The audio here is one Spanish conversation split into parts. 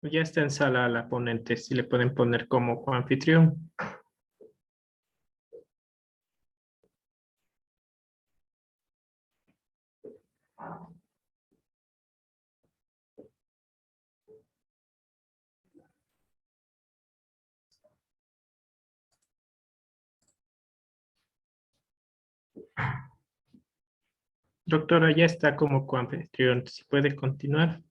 Ya está en sala la ponente, si le pueden poner como coanfitrión. Doctora, ya está como coanfitrión, si puede continuar.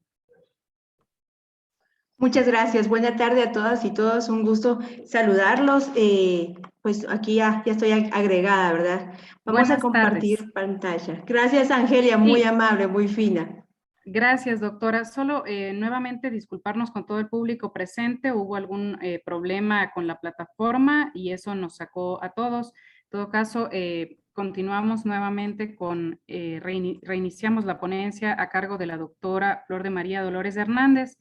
Muchas gracias. Buena tarde a todas y todos. Un gusto saludarlos. Pues aquí ya estoy agregada, ¿verdad? Vamos a Buenas tardes. compartir pantalla. Gracias, Angelia. Muy Sí, amable, muy fina. gracias, doctora. Solo nuevamente disculparnos con todo el público presente. Hubo algún problema con la plataforma y eso nos sacó a todos. En todo caso, continuamos nuevamente con, reiniciamos la ponencia a cargo de la doctora Flor de María Dolores Hernández,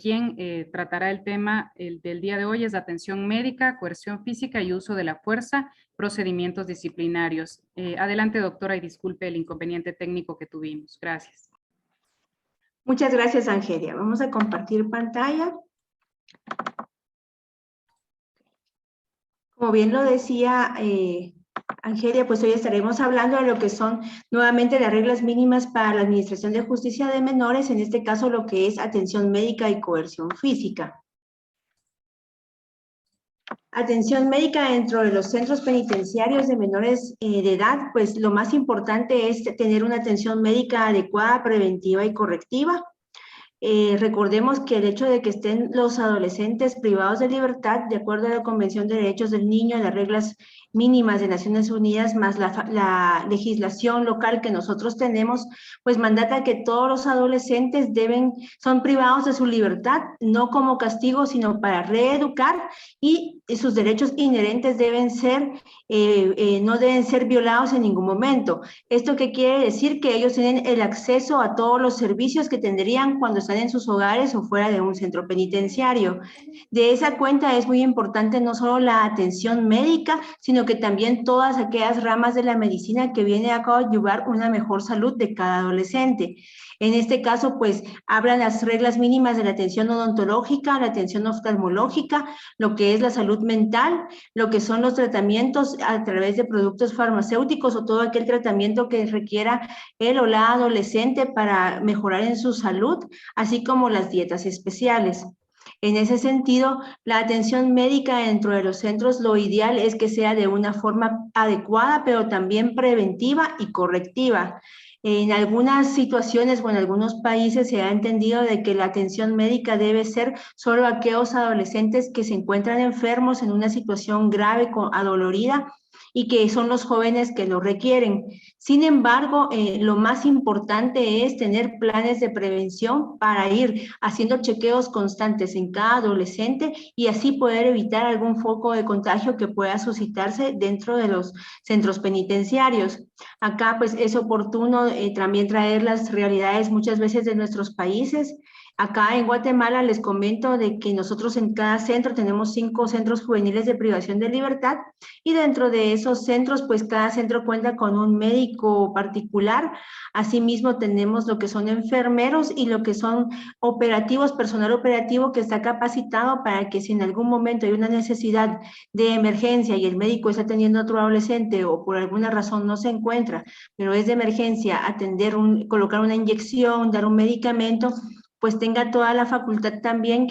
quien tratará el tema del día de hoy, es atención médica, coerción física y uso de la fuerza, procedimientos disciplinarios. Adelante, doctora, y disculpe el inconveniente técnico que tuvimos. Gracias. Muchas gracias, Angelia. Vamos a compartir pantalla. Como bien lo decía Angelia, pues hoy estaremos hablando de lo que son nuevamente las reglas mínimas para la Administración de Justicia de Menores, en este caso lo que es atención médica y coerción física. Atención médica dentro de los centros penitenciarios de menores de edad, pues lo más importante es tener una atención médica adecuada, preventiva y correctiva. Recordemos que el hecho de que estén los adolescentes privados de libertad, de acuerdo a la Convención de Derechos del Niño, las reglas mínimas de Naciones Unidas, más la legislación local que nosotros tenemos, pues mandata que todos los adolescentes son privados de su libertad, no como castigo, sino para reeducar, y sus derechos inherentes no deben ser violados en ningún momento. ¿Esto qué quiere decir? Que ellos tienen el acceso a todos los servicios que tendrían cuando están en sus hogares o fuera de un centro penitenciario. De esa cuenta es muy importante no solo la atención médica, sino que también todas aquellas ramas de la medicina que vienen a coadyuvar una mejor salud de cada adolescente. En este caso, pues, hablan las reglas mínimas de la atención odontológica, la atención oftalmológica, lo que es la salud mental, lo que son los tratamientos a través de productos farmacéuticos o todo aquel tratamiento que requiera el o la adolescente para mejorar en su salud, así como las dietas especiales. En ese sentido, la atención médica dentro de los centros, lo ideal es que sea de una forma adecuada, pero también preventiva y correctiva. En algunas situaciones o en algunos países se ha entendido de que la atención médica debe ser solo a aquellos adolescentes que se encuentran enfermos en una situación grave, adolorida, y que son los jóvenes que lo requieren. Sin embargo, lo más importante es tener planes de prevención para ir haciendo chequeos constantes en cada adolescente y así poder evitar algún foco de contagio que pueda suscitarse dentro de los centros penitenciarios. Acá pues es oportuno también traer las realidades muchas veces de nuestros países. Acá en Guatemala les comento de que nosotros en cada centro tenemos 5 centros juveniles de privación de libertad y dentro de esos centros pues cada centro cuenta con un médico particular. Asimismo tenemos lo que son enfermeros y lo que son operativos, personal operativo que está capacitado para que si en algún momento hay una necesidad de emergencia y el médico está atendiendo a otro adolescente o por alguna razón no se encuentra, pero es de emergencia, colocar una inyección, dar un medicamento, pues tenga toda la facultad también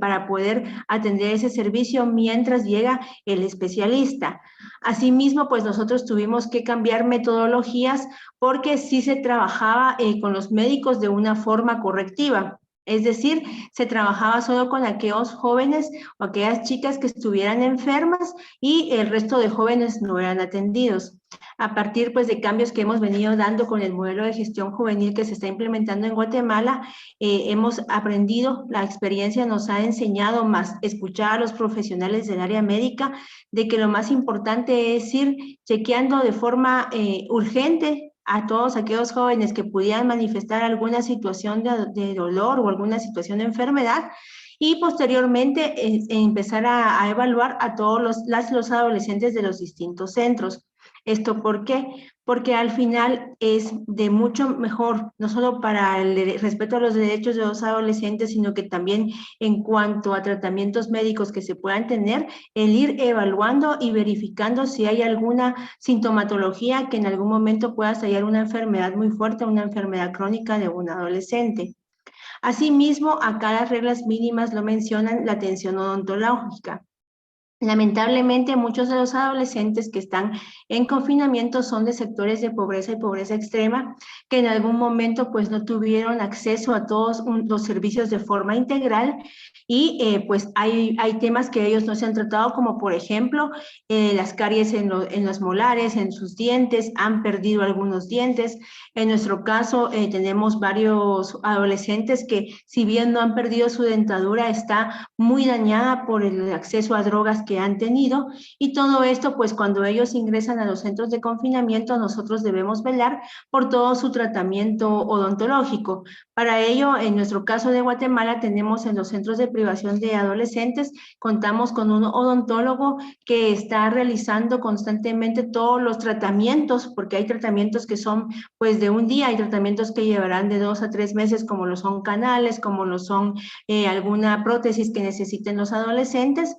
para poder atender ese servicio mientras llega el especialista. Asimismo, pues nosotros tuvimos que cambiar metodologías porque sí se trabajaba con los médicos de una forma correctiva. Es decir, se trabajaba solo con aquellos jóvenes o aquellas chicas que estuvieran enfermas y el resto de jóvenes no eran atendidos. A partir pues de cambios que hemos venido dando con el modelo de gestión juvenil que se está implementando en Guatemala, hemos aprendido, la experiencia nos ha enseñado más escuchar a los profesionales del área médica de que lo más importante es ir chequeando de forma urgente a todos aquellos jóvenes que pudieran manifestar alguna situación de dolor o alguna situación de enfermedad y posteriormente empezar a evaluar a todos los adolescentes de los distintos centros. ¿Esto por qué? Porque al final es de mucho mejor, no solo para el respeto a los derechos de los adolescentes, sino que también en cuanto a tratamientos médicos que se puedan tener, el ir evaluando y verificando si hay alguna sintomatología que en algún momento pueda hallar una enfermedad muy fuerte, una enfermedad crónica de un adolescente. Asimismo, acá las reglas mínimas lo mencionan, la atención odontológica. Lamentablemente, muchos de los adolescentes que están en confinamiento son de sectores de pobreza y pobreza extrema, que en algún momento pues no tuvieron acceso a todos los servicios de forma integral y pues hay temas que ellos no se han tratado, como por ejemplo las caries en los molares, en sus dientes, han perdido algunos dientes. En nuestro caso tenemos varios adolescentes que, si bien no han perdido su dentadura, está muy dañada por el acceso a drogas que han tenido, y todo esto pues cuando ellos ingresan a los centros de confinamiento nosotros debemos velar por todo su tratamiento odontológico. Para ello, en nuestro caso de Guatemala, tenemos en los centros de privación de adolescentes, contamos con un odontólogo que está realizando constantemente todos los tratamientos, porque hay tratamientos que son pues de un día, hay tratamientos que llevarán de 2 a 3 meses, como lo son canales, como lo son alguna prótesis que necesiten los adolescentes,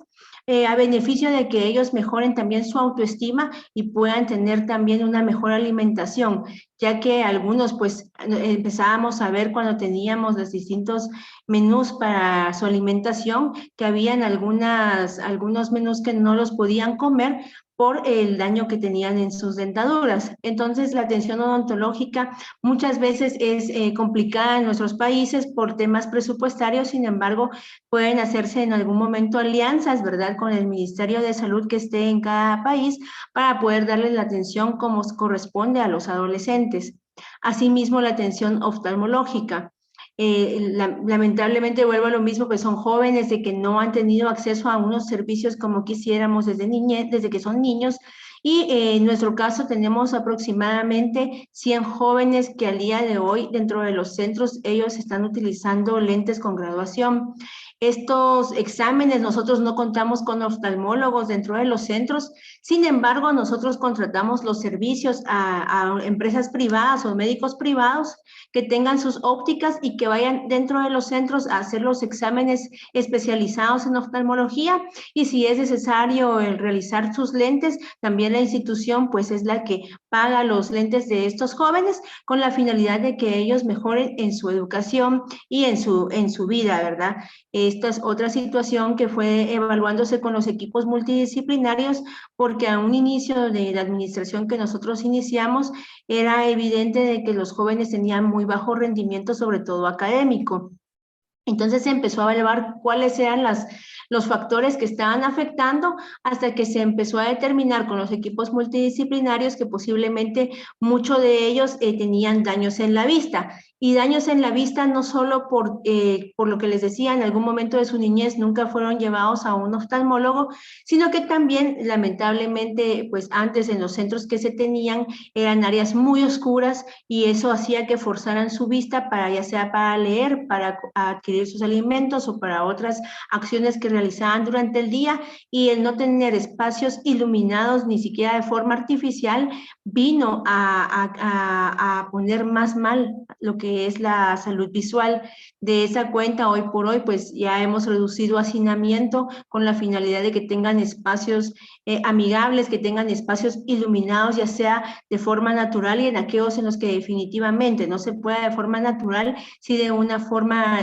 a beneficio de que ellos mejoren también su autoestima y puedan tener también una mejor alimentación, ya que algunos pues empezábamos a ver cuando teníamos los distintos menús para su alimentación, que habían algunos menús que no los podían comer por el daño que tenían en sus dentaduras. Entonces, la atención odontológica muchas veces es complicada en nuestros países por temas presupuestarios. Sin embargo, pueden hacerse en algún momento alianzas, ¿verdad?, con el Ministerio de Salud que esté en cada país para poder darles la atención como corresponde a los adolescentes. Asimismo, la atención oftalmológica. Lamentablemente vuelvo a lo mismo, pues son jóvenes de que no han tenido acceso a unos servicios como quisiéramos desde niñez, desde que son niños, y en nuestro caso tenemos aproximadamente 100 jóvenes que al día de hoy dentro de los centros ellos están utilizando lentes con graduación. Estos exámenes, nosotros no contamos con oftalmólogos dentro de los centros, sin embargo nosotros contratamos los servicios a empresas privadas o médicos privados que tengan sus ópticas y que vayan dentro de los centros a hacer los exámenes especializados en oftalmología, y si es necesario realizar sus lentes, también la institución pues es la que paga los lentes de estos jóvenes con la finalidad de que ellos mejoren en su educación y en su vida, ¿verdad? Esta es otra situación que fue evaluándose con los equipos multidisciplinarios, porque a un inicio de la administración que nosotros iniciamos era evidente de que los jóvenes tenían muy bajo rendimiento, sobre todo académico. Entonces se empezó a evaluar cuáles eran los factores que estaban afectando, hasta que se empezó a determinar con los equipos multidisciplinarios que posiblemente muchos de ellos tenían daños en la vista. Y daños en la vista no solo por lo que les decía, en algún momento de su niñez nunca fueron llevados a un oftalmólogo, sino que también lamentablemente pues antes en los centros que se tenían eran áreas muy oscuras, y eso hacía que forzaran su vista para, ya sea para leer, para adquirir sus alimentos o para otras acciones que realizaban durante el día, y el no tener espacios iluminados ni siquiera de forma artificial vino a poner más mal lo que es la salud visual. De esa cuenta, hoy por hoy, pues ya hemos reducido hacinamiento con la finalidad de que tengan espacios amigables, que tengan espacios iluminados, ya sea de forma natural y en aquellos en los que definitivamente no se pueda de forma natural, sí de una forma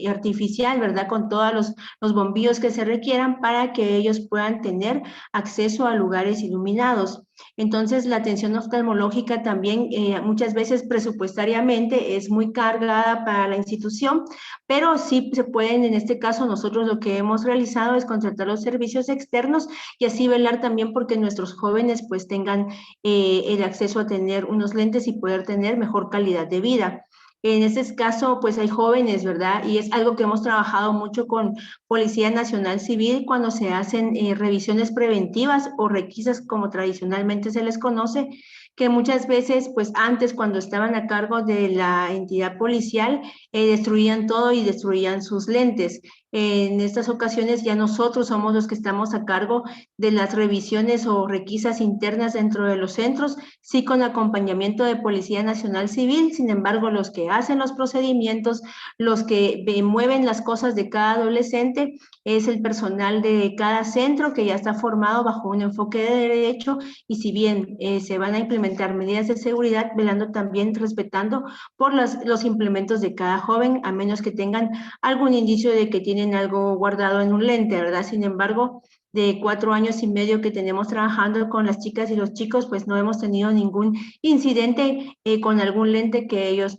artificial, ¿verdad?, con todos los bombillos que se requieran para que ellos puedan tener acceso a lugares iluminados. Entonces, la atención oftalmológica también muchas veces presupuestariamente es muy cargada para la institución, pero sí se pueden, en este caso nosotros lo que hemos realizado es contratar los servicios externos y así velar también porque nuestros jóvenes pues tengan el acceso a tener unos lentes y poder tener mejor calidad de vida. En este caso, pues hay jóvenes, ¿verdad? Y es algo que hemos trabajado mucho con Policía Nacional Civil cuando se hacen revisiones preventivas o requisas, como tradicionalmente se les conoce, que muchas veces, pues antes cuando estaban a cargo de la entidad policial, destruían todo y destruían sus lentes. En estas ocasiones ya nosotros somos los que estamos a cargo de las revisiones o requisas internas dentro de los centros, sí con acompañamiento de Policía Nacional Civil. Sin embargo, los que hacen los procedimientos, los que mueven las cosas de cada adolescente, es el personal de cada centro que ya está formado bajo un enfoque de derecho, y si bien se van a implementar medidas de seguridad, velando también, respetando por los implementos de cada joven, a menos que tengan algún indicio de que tienen algo guardado en un lente, ¿verdad? Sin embargo, de 4 años y medio que tenemos trabajando con las chicas y los chicos, pues no hemos tenido ningún incidente con algún lente que ellos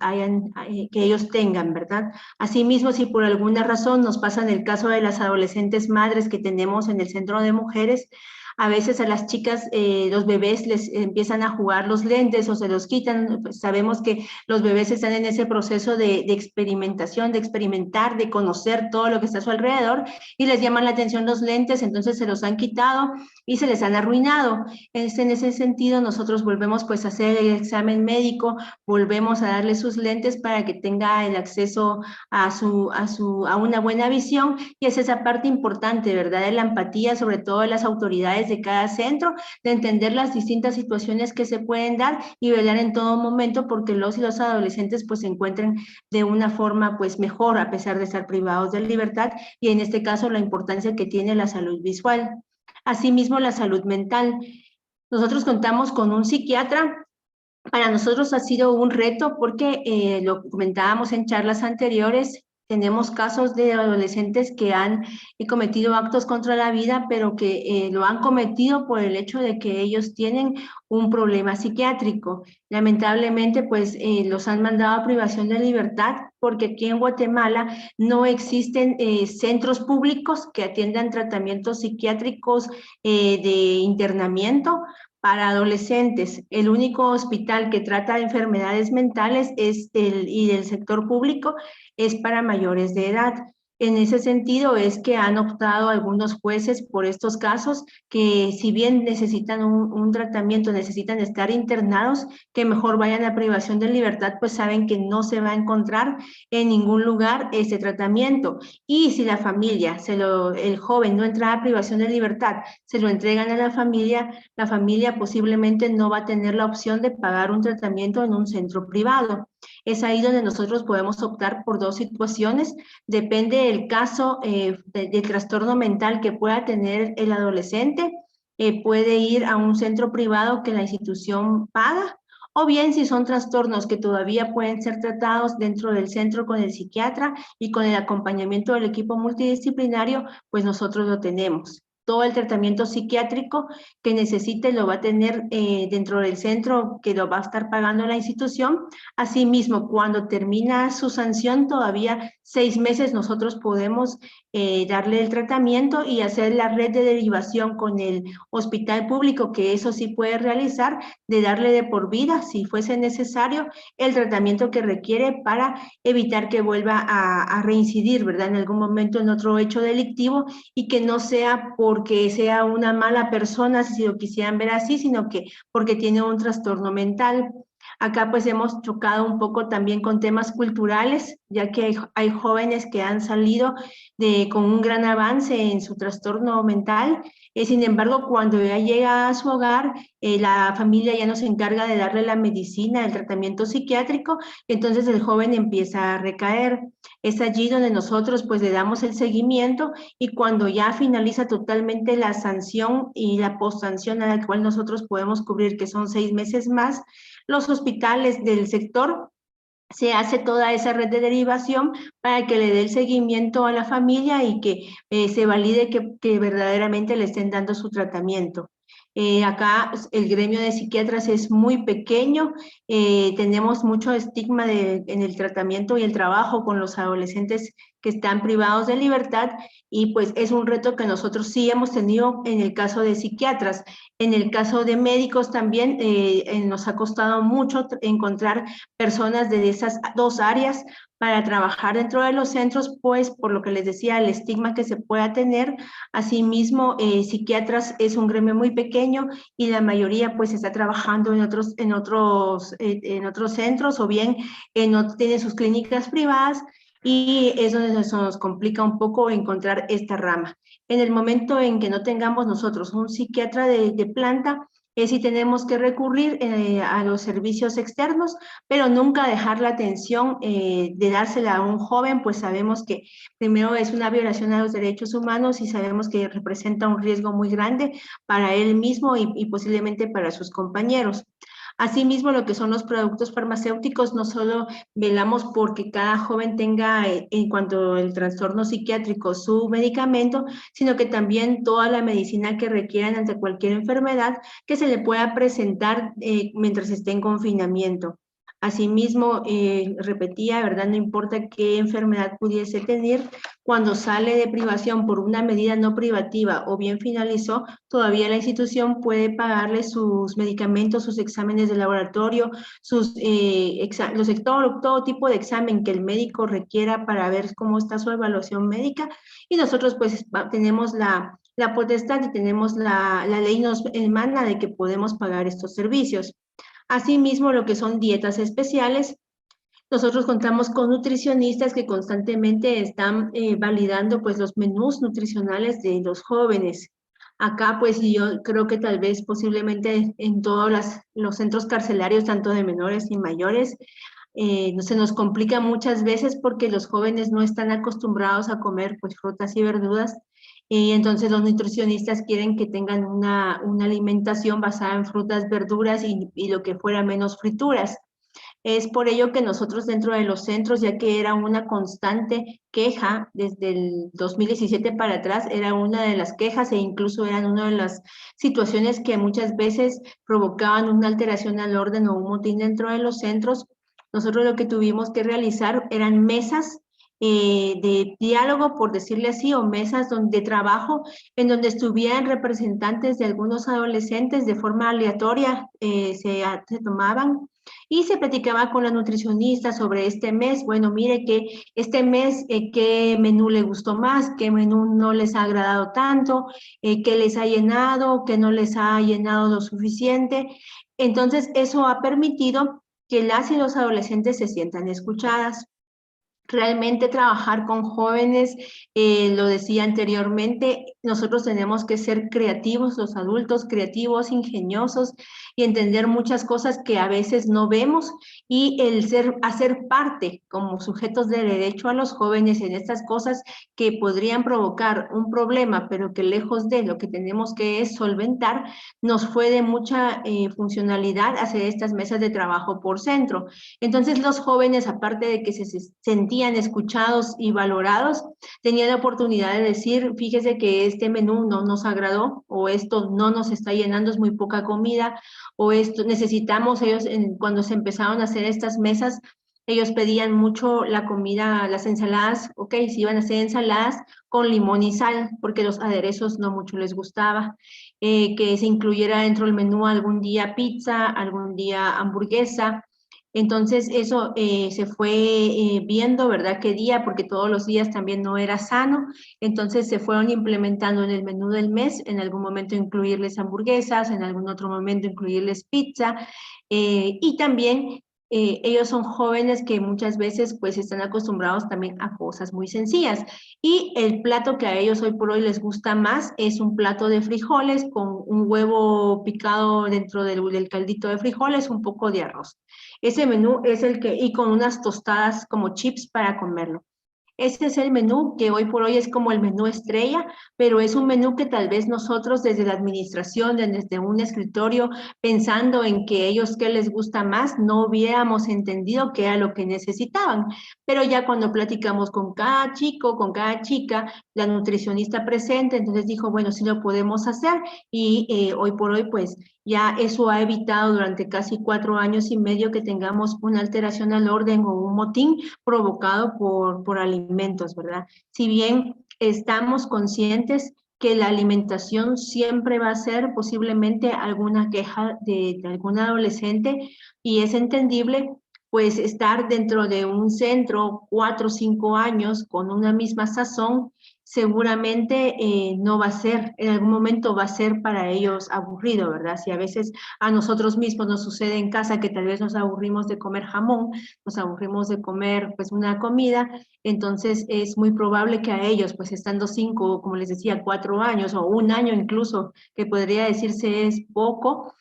tengan, ¿verdad? Asimismo, si por alguna razón nos pasa en el caso de las adolescentes madres que tenemos en el centro de mujeres, a veces a las chicas, los bebés les empiezan a jugar los lentes o se los quitan. Pues sabemos que los bebés están en ese proceso de experimentación, de experimentar, de conocer todo lo que está a su alrededor, y les llaman la atención los lentes, entonces se los han quitado y se les han arruinado. En ese sentido, nosotros volvemos pues a hacer el examen médico, volvemos a darle sus lentes para que tenga el acceso a una buena visión, y es esa parte importante, ¿verdad? De la empatía, sobre todo de las autoridades de cada centro, de entender las distintas situaciones que se pueden dar y velar en todo momento porque los y los adolescentes pues se encuentren de una forma pues mejor a pesar de estar privados de libertad, y en este caso la importancia que tiene la salud visual. Asimismo, la salud mental. Nosotros contamos con un psiquiatra. Para nosotros ha sido un reto porque lo comentábamos en charlas anteriores, tenemos casos de adolescentes que han cometido actos contra la vida, pero que lo han cometido por el hecho de que ellos tienen un problema psiquiátrico. Lamentablemente, pues los han mandado a privación de libertad porque aquí en Guatemala no existen centros públicos que atiendan tratamientos psiquiátricos de internamiento para adolescentes. El único hospital que trata de enfermedades mentales y del sector público es para mayores de edad. En ese sentido es que han optado algunos jueces por estos casos que, si bien necesitan un tratamiento, necesitan estar internados, que mejor vayan a privación de libertad, pues saben que no se va a encontrar en ningún lugar este tratamiento. Y si la familia, el joven no entra a privación de libertad, se lo entregan a la familia posiblemente no va a tener la opción de pagar un tratamiento en un centro privado. Es ahí donde nosotros podemos optar por dos situaciones. Depende del caso de trastorno mental que pueda tener el adolescente. Puede ir a un centro privado que la institución paga, o bien si son trastornos que todavía pueden ser tratados dentro del centro con el psiquiatra y con el acompañamiento del equipo multidisciplinario, pues nosotros lo tenemos. Todo el tratamiento psiquiátrico que necesite lo va a tener dentro del centro que lo va a estar pagando la institución. Asimismo, cuando termina su sanción, todavía 6 meses nosotros podemos darle el tratamiento y hacer la red de derivación con el hospital público, que eso sí puede realizar, de darle de por vida, si fuese necesario, el tratamiento que requiere para evitar que vuelva a reincidir, ¿verdad? En algún momento en otro hecho delictivo, y que no sea porque sea una mala persona, si lo quisieran ver así, sino que porque tiene un trastorno mental. Acá pues hemos chocado un poco también con temas culturales, ya que hay jóvenes que han salido con un gran avance en su trastorno mental. Sin embargo, cuando ya llega a su hogar, la familia ya no se encarga de darle la medicina, el tratamiento psiquiátrico, entonces el joven empieza a recaer. Es allí donde nosotros pues le damos el seguimiento, y cuando ya finaliza totalmente la sanción y la postsanción a la cual nosotros podemos cubrir, que son 6 meses más, los hospitales del sector se hace toda esa red de derivación para que le dé el seguimiento a la familia y que se valide que verdaderamente le estén dando su tratamiento. Acá el gremio de psiquiatras es muy pequeño, tenemos mucho estigma en el tratamiento y el trabajo con los adolescentes que están privados de libertad, y pues es un reto que nosotros sí hemos tenido en el caso de psiquiatras. En el caso de médicos también nos ha costado mucho encontrar personas de esas dos áreas para trabajar dentro de los centros, pues por lo que les decía, el estigma que se pueda tener. Asimismo, psiquiatras es un gremio muy pequeño y la mayoría pues está trabajando en otros centros, o bien no tiene sus clínicas privadas. y es donde se nos complica un poco encontrar esta rama. En el momento en que no tengamos nosotros un psiquiatra de planta, sí tenemos que recurrir a los servicios externos, pero nunca dejar la atención de dársela a un joven, pues sabemos que primero es una violación a los derechos humanos y sabemos que representa un riesgo muy grande para él mismo y posiblemente para sus compañeros. Asimismo, lo que son los productos farmacéuticos, no solo velamos porque cada joven tenga, en cuanto al trastorno psiquiátrico, su medicamento, sino que también toda la medicina que requieran ante cualquier enfermedad que se le pueda presentar mientras esté en confinamiento. Asimismo, repetía, ¿verdad? No importa qué enfermedad pudiese tener, cuando sale de privación por una medida no privativa o bien finalizó, todavía la institución puede pagarle sus medicamentos, sus exámenes de laboratorio, todo tipo de examen que el médico requiera para ver cómo está su evaluación médica, y nosotros pues tenemos la potestad y tenemos la ley nos emana de que podemos pagar estos servicios. Asimismo, lo que son dietas especiales, nosotros contamos con nutricionistas que constantemente están validando pues los menús nutricionales de los jóvenes. Acá pues yo creo que tal vez posiblemente en todos los centros carcelarios, tanto de menores y mayores, se nos complica muchas veces porque los jóvenes no están acostumbrados a comer pues frutas y verduras, y entonces los nutricionistas quieren que tengan una alimentación basada en frutas, verduras y lo que fuera menos frituras. Es por ello que nosotros dentro de los centros, ya que era una constante queja desde el 2017 para atrás, era una de las quejas e incluso eran una de las situaciones que muchas veces provocaban una alteración al orden o un motín dentro de los centros. Nosotros lo que tuvimos que realizar eran mesas de diálogo, por decirle así, o mesas de trabajo en donde estuvieran representantes de algunos adolescentes de forma aleatoria, se tomaban y se platicaba con la nutricionista sobre este mes. Bueno, mire que este mes, qué menú le gustó más, qué menú no les ha agradado tanto, qué les ha llenado, qué no les ha llenado lo suficiente. Entonces, eso ha permitido que las y los adolescentes se sientan escuchadas. Realmente trabajar con jóvenes, lo decía anteriormente, nosotros tenemos que ser creativos, los adultos creativos, ingeniosos y entender muchas cosas que a veces no vemos, y hacer parte como sujetos de derecho a los jóvenes en estas cosas que podrían provocar un problema, pero que lejos de lo que tenemos que es solventar, nos fue de mucha funcionalidad hacer estas mesas de trabajo por centro. Entonces los jóvenes, aparte de que se sentían escuchados y valorados, tenían la oportunidad de decir, fíjese que este menú no nos agradó, o esto no nos está llenando, es muy poca comida, o esto necesitamos. Ellos cuando se empezaron a hacer estas mesas, ellos pedían mucho la comida, las ensaladas, ok, si iban a hacer ensaladas con limón y sal, porque los aderezos no mucho les gustaba, que se incluyera dentro del menú algún día pizza, algún día hamburguesa. Entonces eso se fue viendo, ¿verdad? Qué día, porque todos los días también no era sano. Entonces se fueron implementando en el menú del mes, en algún momento incluirles hamburguesas, en algún otro momento incluirles pizza. Y también ellos son jóvenes que muchas veces pues están acostumbrados también a cosas muy sencillas. Y el plato que a ellos hoy por hoy les gusta más es un plato de frijoles con un huevo picado dentro del caldito de frijoles, un poco de arroz. Ese menú es el que, y con unas tostadas como chips para comerlo. Ese es el menú que hoy por hoy es como el menú estrella, pero es un menú que tal vez nosotros desde la administración, desde un escritorio, pensando en que ellos qué les gusta más, no hubiéramos entendido qué era lo que necesitaban. Pero ya cuando platicamos con cada chico, con cada chica, la nutricionista presente, entonces dijo, bueno, sí lo podemos hacer, y hoy por hoy pues ya eso ha evitado durante casi 4 años y medio que tengamos una alteración al orden o un motín provocado por alimentos, ¿verdad? Si bien estamos conscientes que la alimentación siempre va a ser posiblemente alguna queja de algún adolescente, y es entendible, pues estar dentro de un centro 4 o 5 años con una misma sazón, seguramente no va a ser, en algún momento va a ser para ellos aburrido, ¿verdad? Si a veces a nosotros mismos nos sucede en casa que tal vez nos aburrimos de comer jamón, nos aburrimos de comer pues una comida, entonces es muy probable que a ellos, pues estando 5, como les decía, 4 años o 1 año incluso, que podría decirse es poco,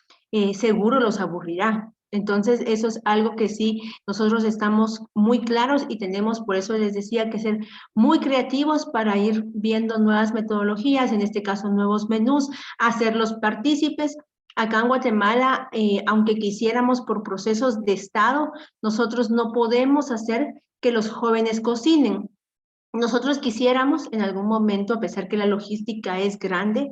seguro los aburrirá. Entonces, eso es algo que sí, nosotros estamos muy claros y tenemos, por eso les decía, que ser muy creativos para ir viendo nuevas metodologías, en este caso nuevos menús, hacerlos partícipes. Acá en Guatemala, aunque quisiéramos por procesos de Estado, nosotros no podemos hacer que los jóvenes cocinen. Nosotros quisiéramos en algún momento, a pesar que la logística es grande,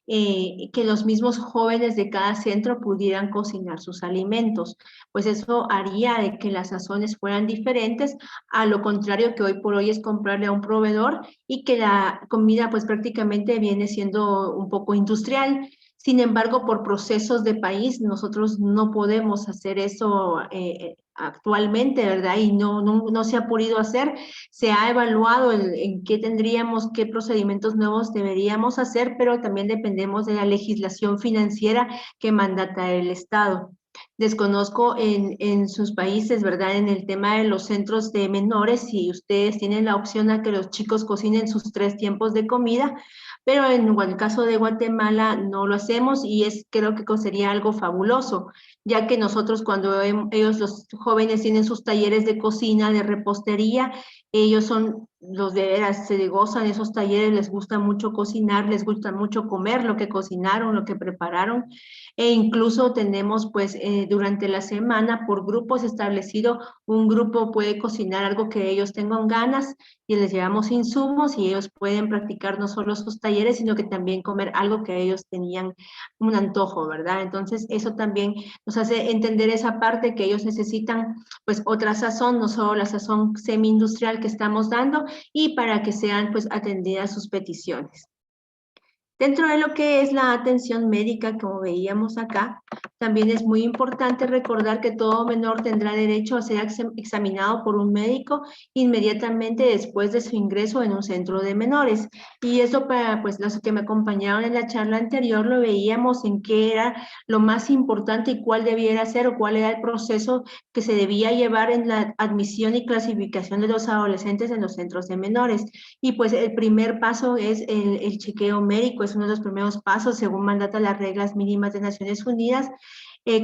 que los mismos jóvenes de cada centro pudieran cocinar sus alimentos, pues eso haría de que las sazones fueran diferentes, a lo contrario que hoy por hoy es comprarle a un proveedor y que la comida pues prácticamente viene siendo un poco industrial. Sin embargo, por procesos de país, nosotros no podemos hacer eso actualmente, ¿verdad? Y no se ha podido hacer. Se ha evaluado en qué tendríamos, qué procedimientos nuevos deberíamos hacer, pero también dependemos de la legislación financiera que mandata el Estado. Desconozco en sus países, ¿verdad? En el tema de los centros de menores, si ustedes tienen la opción a que los chicos cocinen sus 3 tiempos de comida, pero en el caso de Guatemala no lo hacemos y creo que sería algo fabuloso, ya que nosotros cuando ellos, los jóvenes, tienen sus talleres de cocina, de repostería, ellos son los de veras, se gozan esos talleres, les gusta mucho cocinar, les gusta mucho comer lo que cocinaron, lo que prepararon, e incluso tenemos pues durante la semana por grupos establecido, un grupo puede cocinar algo que ellos tengan ganas y les llevamos insumos y ellos pueden practicar no solo sus talleres, sino que también comer algo que ellos tenían un antojo, ¿verdad? Entonces eso también nos hace entender esa parte que ellos necesitan pues otra sazón, no solo la sazón semi-industrial que estamos dando y para que sean pues atendidas sus peticiones. Dentro de lo que es la atención médica, como veíamos acá, también es muy importante recordar que todo menor tendrá derecho a ser examinado por un médico inmediatamente después de su ingreso en un centro de menores. Y eso para pues, los que me acompañaron en la charla anterior lo veíamos en qué era lo más importante y cuál debiera ser o cuál era el proceso que se debía llevar en la admisión y clasificación de los adolescentes en los centros de menores. Y pues el primer paso es el chequeo médico, es uno de los primeros pasos según mandata las reglas mínimas de Naciones Unidas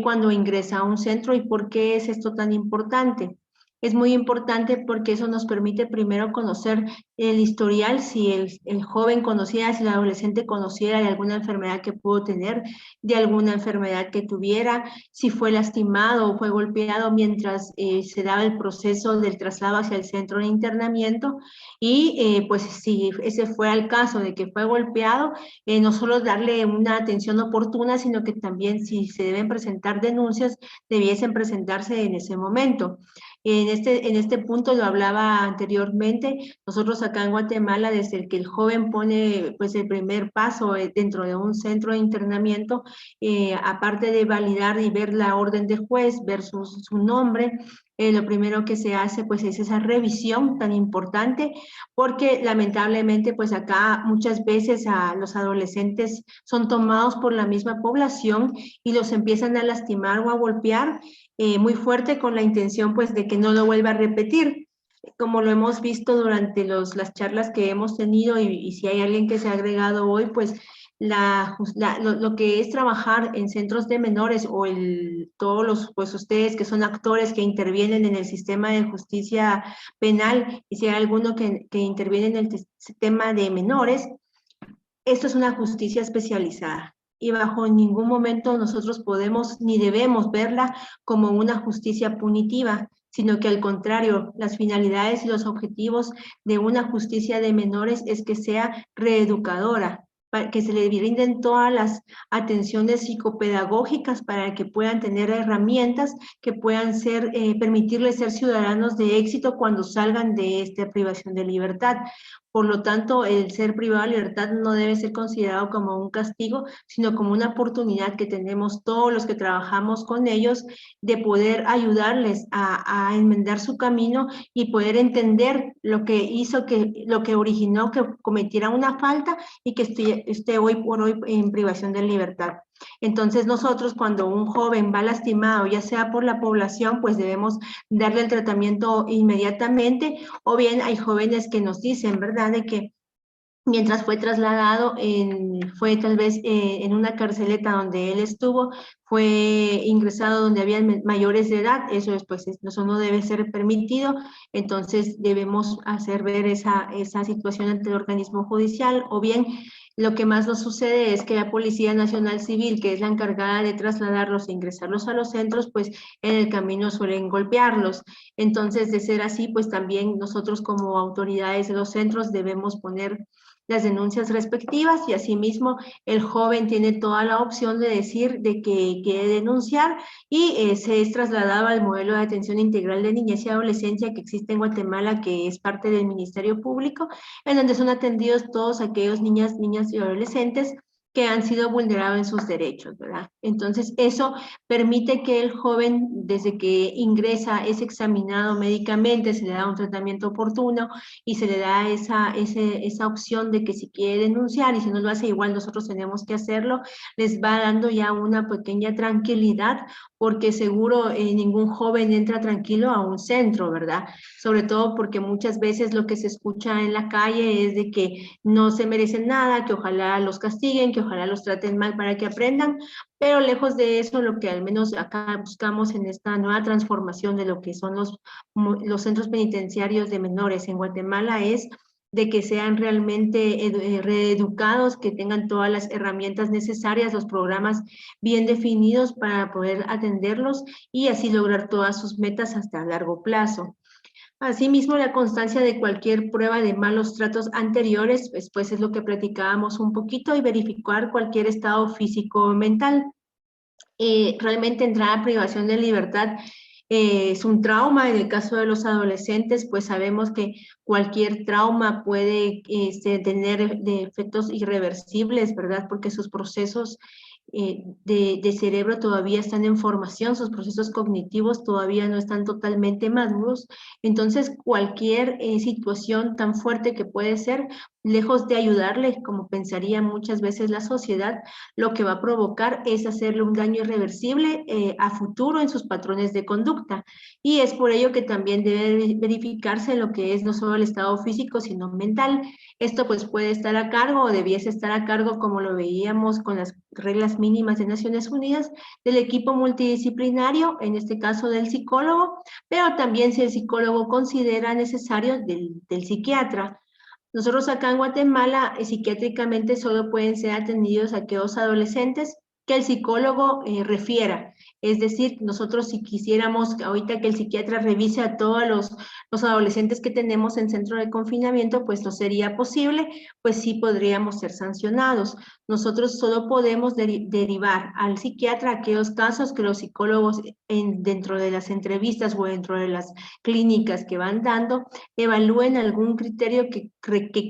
cuando ingresa a un centro. ¿Y por qué es esto tan importante? Es muy importante porque eso nos permite primero conocer el historial, si el joven conociera, si el adolescente conociera de alguna enfermedad que pudo tener, de alguna enfermedad que tuviera, si fue lastimado o fue golpeado mientras se daba el proceso del traslado hacia el centro de internamiento y pues si ese fue el caso de que fue golpeado, no solo darle una atención oportuna, sino que también si se deben presentar denuncias, debiesen presentarse en ese momento. En este punto lo hablaba anteriormente, nosotros acá en Guatemala, desde el que el joven pone pues el primer paso dentro de un centro de internamiento, aparte de validar y ver la orden de juez, ver su nombre, lo primero que se hace pues es esa revisión tan importante, porque lamentablemente pues acá muchas veces a los adolescentes son tomados por la misma población y los empiezan a lastimar o a golpear muy fuerte con la intención pues de que no lo vuelva a repetir, como lo hemos visto durante las charlas que hemos tenido y si hay alguien que se ha agregado hoy, pues lo que es trabajar en centros de menores o todos los, pues ustedes que son actores que intervienen en el sistema de justicia penal y si hay alguno que interviene en el sistema de menores, esto es una justicia especializada y bajo ningún momento nosotros podemos ni debemos verla como una justicia punitiva, sino que al contrario, las finalidades y los objetivos de una justicia de menores es que sea reeducadora, para que se les brinden todas las atenciones psicopedagógicas para que puedan tener herramientas que puedan ser, permitirles ser ciudadanos de éxito cuando salgan de esta privación de libertad. Por lo tanto, el ser privado de libertad no debe ser considerado como un castigo, sino como una oportunidad que tenemos todos los que trabajamos con ellos de poder ayudarles a enmendar su camino y poder entender lo que hizo, lo que originó que cometiera una falta y que esté hoy por hoy en privación de libertad. Entonces nosotros cuando un joven va lastimado, ya sea por la población, pues debemos darle el tratamiento inmediatamente, o bien hay jóvenes que nos dicen, ¿verdad?, de que mientras fue trasladado, fue tal vez en una carceleta donde él estuvo, fue ingresado donde había mayores de edad, eso no debe ser permitido, entonces debemos hacer ver esa situación ante el organismo judicial, o bien lo que más nos sucede es que la Policía Nacional Civil, que es la encargada de trasladarlos e ingresarlos a los centros, pues en el camino suelen golpearlos. Entonces, de ser así, pues también nosotros como autoridades de los centros debemos poner las denuncias respectivas y asimismo el joven tiene toda la opción de decir de que quiere denunciar y se es trasladado al modelo de atención integral de niñez y adolescencia que existe en Guatemala, que es parte del Ministerio Público, en donde son atendidos todos aquellos niñas y adolescentes que han sido vulnerados en sus derechos, ¿verdad? Entonces, eso permite que el joven, desde que ingresa, es examinado médicamente, se le da un tratamiento oportuno y se le da esa opción de que si quiere denunciar y si no lo hace, igual nosotros tenemos que hacerlo, les va dando ya una pequeña tranquilidad, porque seguro ningún joven entra tranquilo a un centro, ¿verdad? Sobre todo porque muchas veces lo que se escucha en la calle es de que no se merecen nada, que ojalá los castiguen, que ojalá los traten mal para que aprendan, pero lejos de eso, lo que al menos acá buscamos en esta nueva transformación de lo que son los centros penitenciarios de menores en Guatemala es de que sean realmente reeducados, que tengan todas las herramientas necesarias, los programas bien definidos para poder atenderlos y así lograr todas sus metas hasta largo plazo. Asimismo, la constancia de cualquier prueba de malos tratos anteriores, pues es lo que platicábamos un poquito, y verificar cualquier estado físico o mental. Realmente entrar a privación de libertad es un trauma. En el caso de los adolescentes, pues sabemos que cualquier trauma puede tener efectos irreversibles, ¿verdad? Porque sus procesos de cerebro todavía están en formación, sus procesos cognitivos todavía no están totalmente maduros. Entonces, cualquier situación tan fuerte que puede ser, lejos de ayudarle, como pensaría muchas veces la sociedad, lo que va a provocar es hacerle un daño irreversible a futuro en sus patrones de conducta. Y es por ello que también debe verificarse lo que es no solo el estado físico, sino mental. Esto pues puede estar a cargo o debiese estar a cargo, como lo veíamos con las reglas mínimas de Naciones Unidas, del equipo multidisciplinario, en este caso del psicólogo, pero también, si el psicólogo considera necesario, del psiquiatra. Nosotros acá en Guatemala, psiquiátricamente solo pueden ser atendidos aquellos adolescentes que el psicólogo refiera. Es decir, nosotros si quisiéramos ahorita que el psiquiatra revise a todos los adolescentes que tenemos en centro de confinamiento, pues no sería posible, pues sí podríamos ser sancionados. Nosotros solo podemos derivar al psiquiatra aquellos casos que los psicólogos dentro de las entrevistas o dentro de las clínicas que van dando, evalúen algún criterio que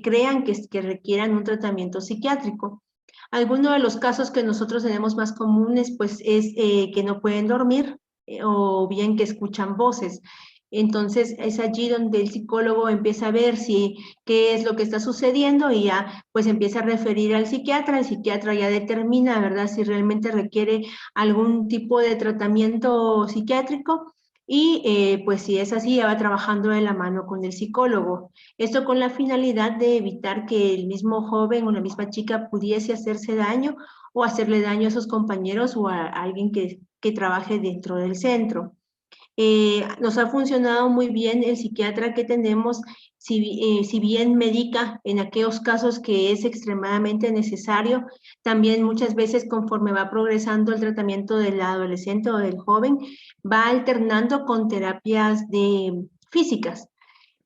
crean que requieran un tratamiento psiquiátrico. Algunos de los casos que nosotros tenemos más comunes, pues, es que no pueden dormir o bien que escuchan voces. Entonces, es allí donde el psicólogo empieza a ver qué es lo que está sucediendo y ya, pues, empieza a referir al psiquiatra. El psiquiatra ya determina, ¿verdad?, si realmente requiere algún tipo de tratamiento psiquiátrico y, pues, si es así, ya va trabajando de la mano con el psicólogo. Esto con la finalidad de evitar que el mismo joven o la misma chica pudiese hacerse daño o hacerle daño a sus compañeros o a alguien que trabaje dentro del centro. Nos ha funcionado muy bien el psiquiatra que tenemos, si bien medica en aquellos casos que es extremadamente necesario, también muchas veces conforme va progresando el tratamiento del adolescente o del joven, va alternando con terapias físicas.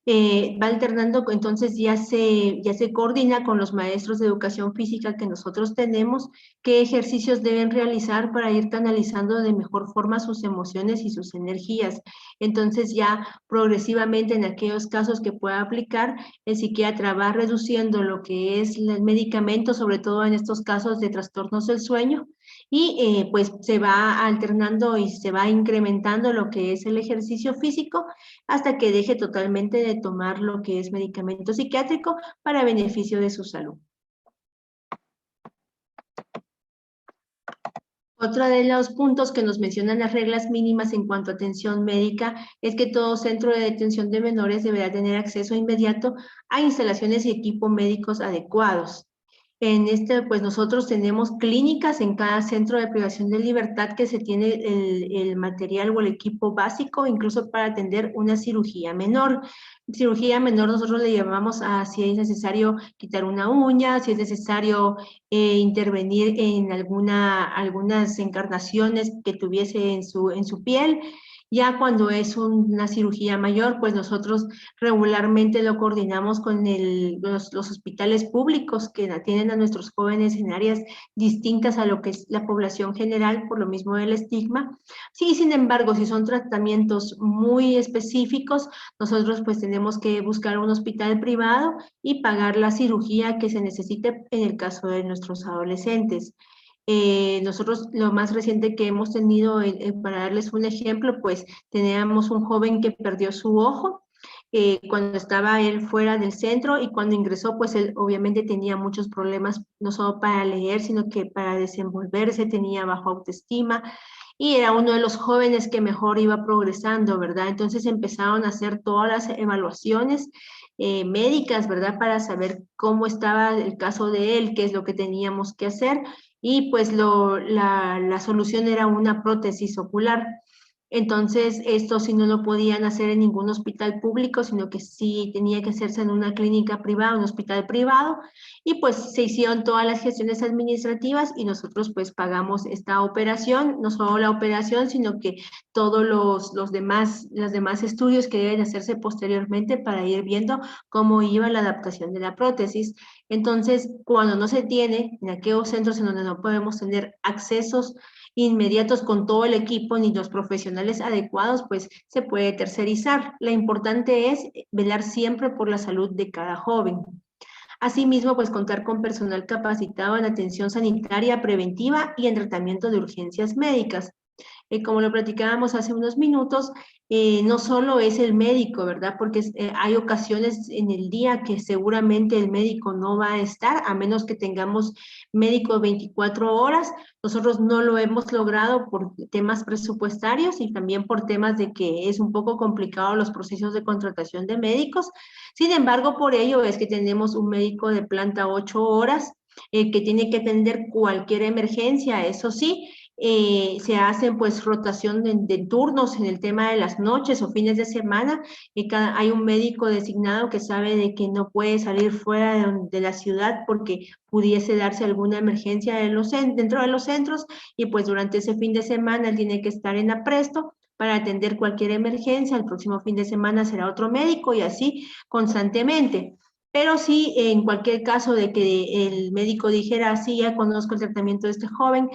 va alternando, entonces ya se coordina con los maestros de educación física que nosotros tenemos, qué ejercicios deben realizar para ir canalizando de mejor forma sus emociones y sus energías. Entonces ya progresivamente en aquellos casos que pueda aplicar, el psiquiatra va reduciendo lo que es el medicamento, sobre todo en estos casos de trastornos del sueño, y pues se va alternando y se va incrementando lo que es el ejercicio físico hasta que deje totalmente de tomar lo que es medicamento psiquiátrico para beneficio de su salud. Otro de los puntos que nos mencionan las reglas mínimas en cuanto a atención médica es que todo centro de detención de menores deberá tener acceso inmediato a instalaciones y equipos médicos adecuados. En pues nosotros tenemos clínicas en cada centro de privación de libertad que se tiene el material o el equipo básico, incluso para atender una cirugía menor. Cirugía menor nosotros le llamamos a si es necesario quitar una uña, si es necesario intervenir en algunas encarnaciones que tuviese en su piel. Ya cuando es una cirugía mayor, pues nosotros regularmente lo coordinamos con los hospitales públicos que atienden a nuestros jóvenes en áreas distintas a lo que es la población general, por lo mismo del estigma. Sí, sin embargo, si son tratamientos muy específicos, nosotros pues tenemos que buscar un hospital privado y pagar la cirugía que se necesite en el caso de nuestros adolescentes. Nosotros lo más reciente que hemos tenido, para darles un ejemplo, pues teníamos un joven que perdió su ojo cuando estaba él fuera del centro, y cuando ingresó, pues él obviamente tenía muchos problemas, no solo para leer, sino que para desenvolverse, tenía bajo autoestima, y era uno de los jóvenes que mejor iba progresando, ¿verdad? Entonces empezaron a hacer todas las evaluaciones médicas, ¿verdad? Para saber cómo estaba el caso de él, qué es lo que teníamos que hacer, y pues la solución era una prótesis ocular. Entonces, esto sí no lo podían hacer en ningún hospital público, sino que sí tenía que hacerse en una clínica privada, un hospital privado, y pues se hicieron todas las gestiones administrativas y nosotros pues pagamos esta operación, no solo la operación, sino que todos los demás estudios que deben hacerse posteriormente para ir viendo cómo iba la adaptación de la prótesis. Entonces, cuando no se tiene en aquellos centros en donde no podemos tener accesos inmediatos con todo el equipo ni los profesionales adecuados, pues se puede tercerizar. Lo importante es velar siempre por la salud de cada joven. Asimismo, pues contar con personal capacitado en atención sanitaria preventiva y en tratamiento de urgencias médicas. Como lo platicábamos hace unos minutos, no solo es el médico, ¿verdad? Porque hay ocasiones en el día que seguramente el médico no va a estar, a menos que tengamos médico 24 horas. Nosotros no lo hemos logrado por temas presupuestarios y también por temas de que es un poco complicado los procesos de contratación de médicos. Sin embargo, por ello es que tenemos un médico de planta 8 horas que tiene que atender cualquier emergencia, eso sí. Se hacen pues rotación de turnos en el tema de las noches o fines de semana, y hay un médico designado que sabe de que no puede salir fuera de la ciudad porque pudiese darse alguna emergencia dentro de los centros, y pues durante ese fin de semana él tiene que estar en apresto para atender cualquier emergencia. El próximo fin de semana será otro médico y así constantemente. Pero sí, en cualquier caso de que el médico dijera, sí, ya conozco el tratamiento de este joven,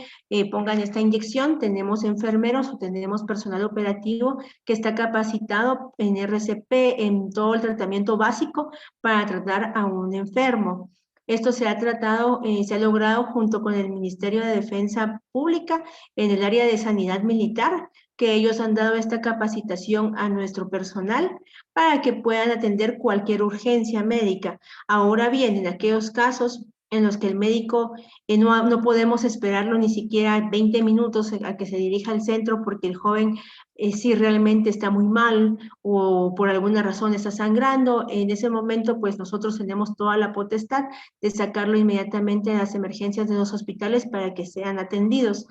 pongan esta inyección, tenemos enfermeros o tenemos personal operativo que está capacitado en RCP, en todo el tratamiento básico para tratar a un enfermo. Esto se ha logrado junto con el Ministerio de Defensa Pública en el área de sanidad militar, que ellos han dado esta capacitación a nuestro personal para que puedan atender cualquier urgencia médica. Ahora bien, en aquellos casos en los que el médico no podemos esperarlo ni siquiera 20 minutos a que se dirija al centro porque el joven si realmente está muy mal o por alguna razón está sangrando, en ese momento pues nosotros tenemos toda la potestad de sacarlo inmediatamente a las emergencias de los hospitales para que sean atendidos.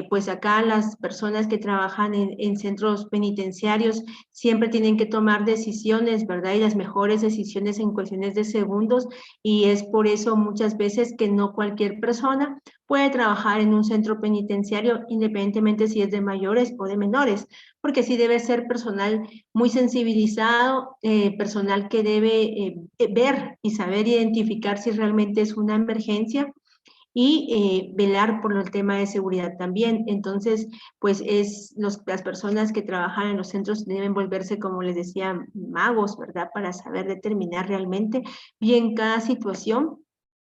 pues acá las personas que trabajan en centros penitenciarios siempre tienen que tomar decisiones, ¿verdad? Y las mejores decisiones en cuestiones de segundos, y es por eso muchas veces que no cualquier persona puede trabajar en un centro penitenciario, independientemente si es de mayores o de menores, porque sí debe ser personal muy sensibilizado, personal que debe ver y saber identificar si realmente es una emergencia, y velar por el tema de seguridad también. Entonces, pues las personas que trabajan en los centros deben volverse, como les decía, magos, ¿verdad? Para saber determinar realmente bien cada situación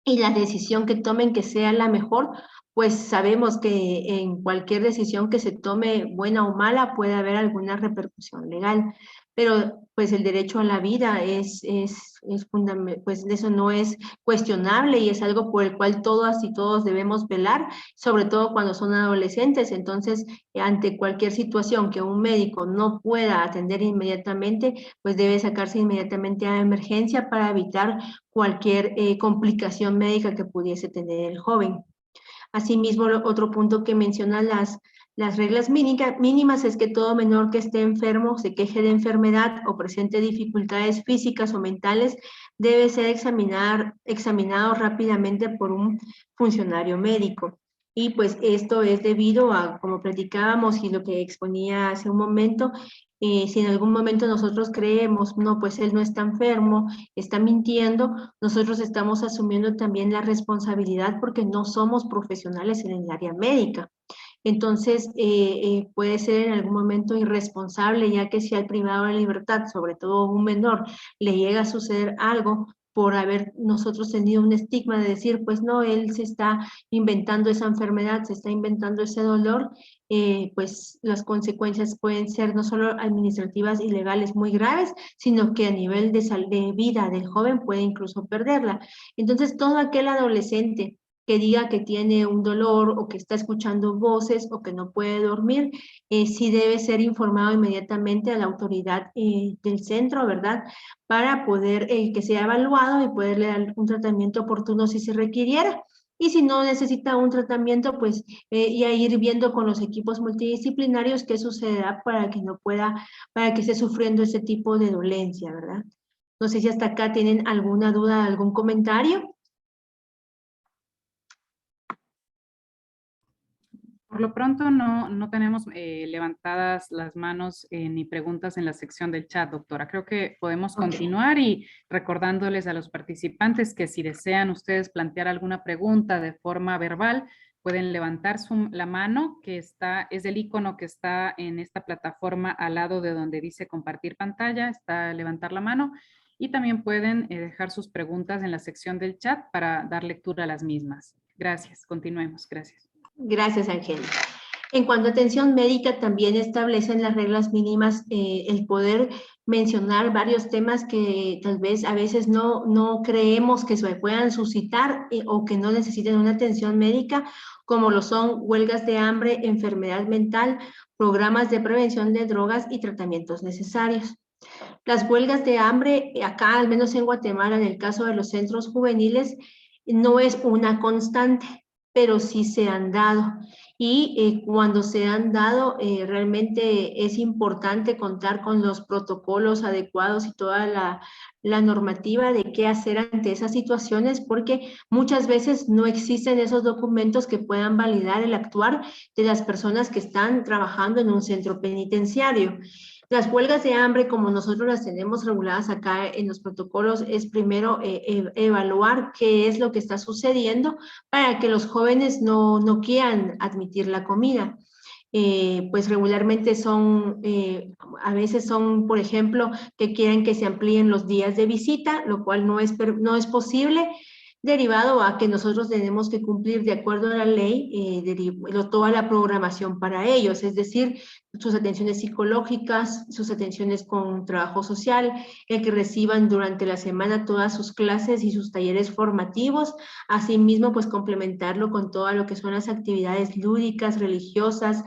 y la decisión que tomen que sea la mejor, pues sabemos que en cualquier decisión que se tome, buena o mala, puede haber alguna repercusión legal, pero pues el derecho a la vida es fundamental, pues eso no es cuestionable y es algo por el cual todas y todos debemos velar, sobre todo cuando son adolescentes. Entonces, ante cualquier situación que un médico no pueda atender inmediatamente, pues debe sacarse inmediatamente a emergencia para evitar cualquier complicación médica que pudiese tener el joven. Asimismo, otro punto que menciona las reglas mínimas es que todo menor que esté enfermo, se queje de enfermedad o presente dificultades físicas o mentales, debe ser examinado rápidamente por un funcionario médico. Y pues esto es debido a, como platicábamos y lo que exponía hace un momento, si en algún momento nosotros creemos, no, pues él no está enfermo, está mintiendo, nosotros estamos asumiendo también la responsabilidad porque no somos profesionales en el área médica. Entonces, puede ser en algún momento irresponsable, ya que si al privado de libertad, sobre todo un menor, le llega a suceder algo por haber nosotros tenido un estigma de decir, pues no, él se está inventando esa enfermedad, se está inventando ese dolor, pues las consecuencias pueden ser no solo administrativas y legales muy graves, sino que a nivel de vida del joven puede incluso perderla. Entonces, todo aquel adolescente que diga que tiene un dolor o que está escuchando voces o que no puede dormir, sí debe ser informado inmediatamente a la autoridad del centro, ¿verdad? Para poder que sea evaluado y poderle dar un tratamiento oportuno si se requiriera. Y si no necesita un tratamiento, pues ya ir viendo con los equipos multidisciplinarios qué sucederá para que no pueda, para que esté sufriendo ese tipo de dolencia, ¿verdad? No sé si hasta acá tienen alguna duda, algún comentario. Por lo pronto no tenemos levantadas las manos ni preguntas en la sección del chat, doctora. Creo que podemos continuar y recordándoles a los participantes que si desean ustedes plantear alguna pregunta de forma verbal, pueden levantar la mano que es el icono que está en esta plataforma al lado de donde dice compartir pantalla, está levantar la mano, y también pueden dejar sus preguntas en la sección del chat para dar lectura a las mismas. Gracias, continuemos, gracias. Gracias, Angélica. En cuanto a atención médica, también establecen las reglas mínimas el poder mencionar varios temas que tal vez a veces no creemos que se puedan suscitar o que no necesiten una atención médica, como lo son huelgas de hambre, enfermedad mental, programas de prevención de drogas y tratamientos necesarios. Las huelgas de hambre, acá, al menos en Guatemala, en el caso de los centros juveniles, no es una constante, pero sí se han dado. Y cuando se han dado, realmente es importante contar con los protocolos adecuados y toda la normativa de qué hacer ante esas situaciones, porque muchas veces no existen esos documentos que puedan validar el actuar de las personas que están trabajando en un centro penitenciario. Las huelgas de hambre, como nosotros las tenemos reguladas acá en los protocolos, es primero evaluar qué es lo que está sucediendo para que los jóvenes no quieran admitir la comida. Pues regularmente a veces son, por ejemplo, que quieren que se amplíen los días de visita, lo cual no es posible, derivado a que nosotros tenemos que cumplir de acuerdo a la ley toda la programación para ellos, es decir, sus atenciones psicológicas, sus atenciones con trabajo social, el que reciban durante la semana todas sus clases y sus talleres formativos, asimismo pues complementarlo con todo lo que son las actividades lúdicas, religiosas,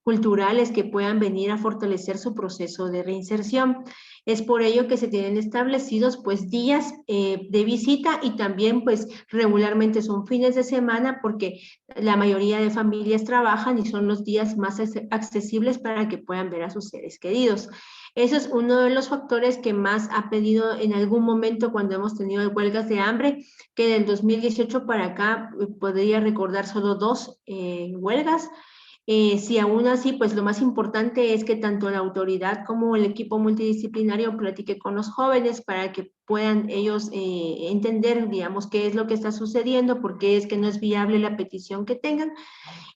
culturales que puedan venir a fortalecer su proceso de reinserción. Es por ello que se tienen establecidos pues días de visita y también pues regularmente son fines de semana porque la mayoría de familias trabajan y son los días más accesibles para que puedan ver a sus seres queridos. Eso es uno de los factores que más ha pedido en algún momento cuando hemos tenido huelgas de hambre, que del 2018 para acá podría recordar solo 2 huelgas. Si aún así, pues lo más importante es que tanto la autoridad como el equipo multidisciplinario platique con los jóvenes para que puedan ellos entender, digamos, qué es lo que está sucediendo, por qué es que no es viable la petición que tengan.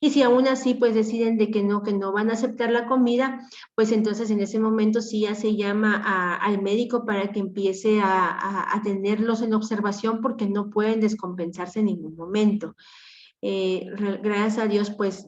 Y si aún así, pues deciden de que no van a aceptar la comida, pues entonces en ese momento sí ya se llama al médico para que empiece a tenerlos en observación porque no pueden descompensarse en ningún momento. Gracias a Dios, pues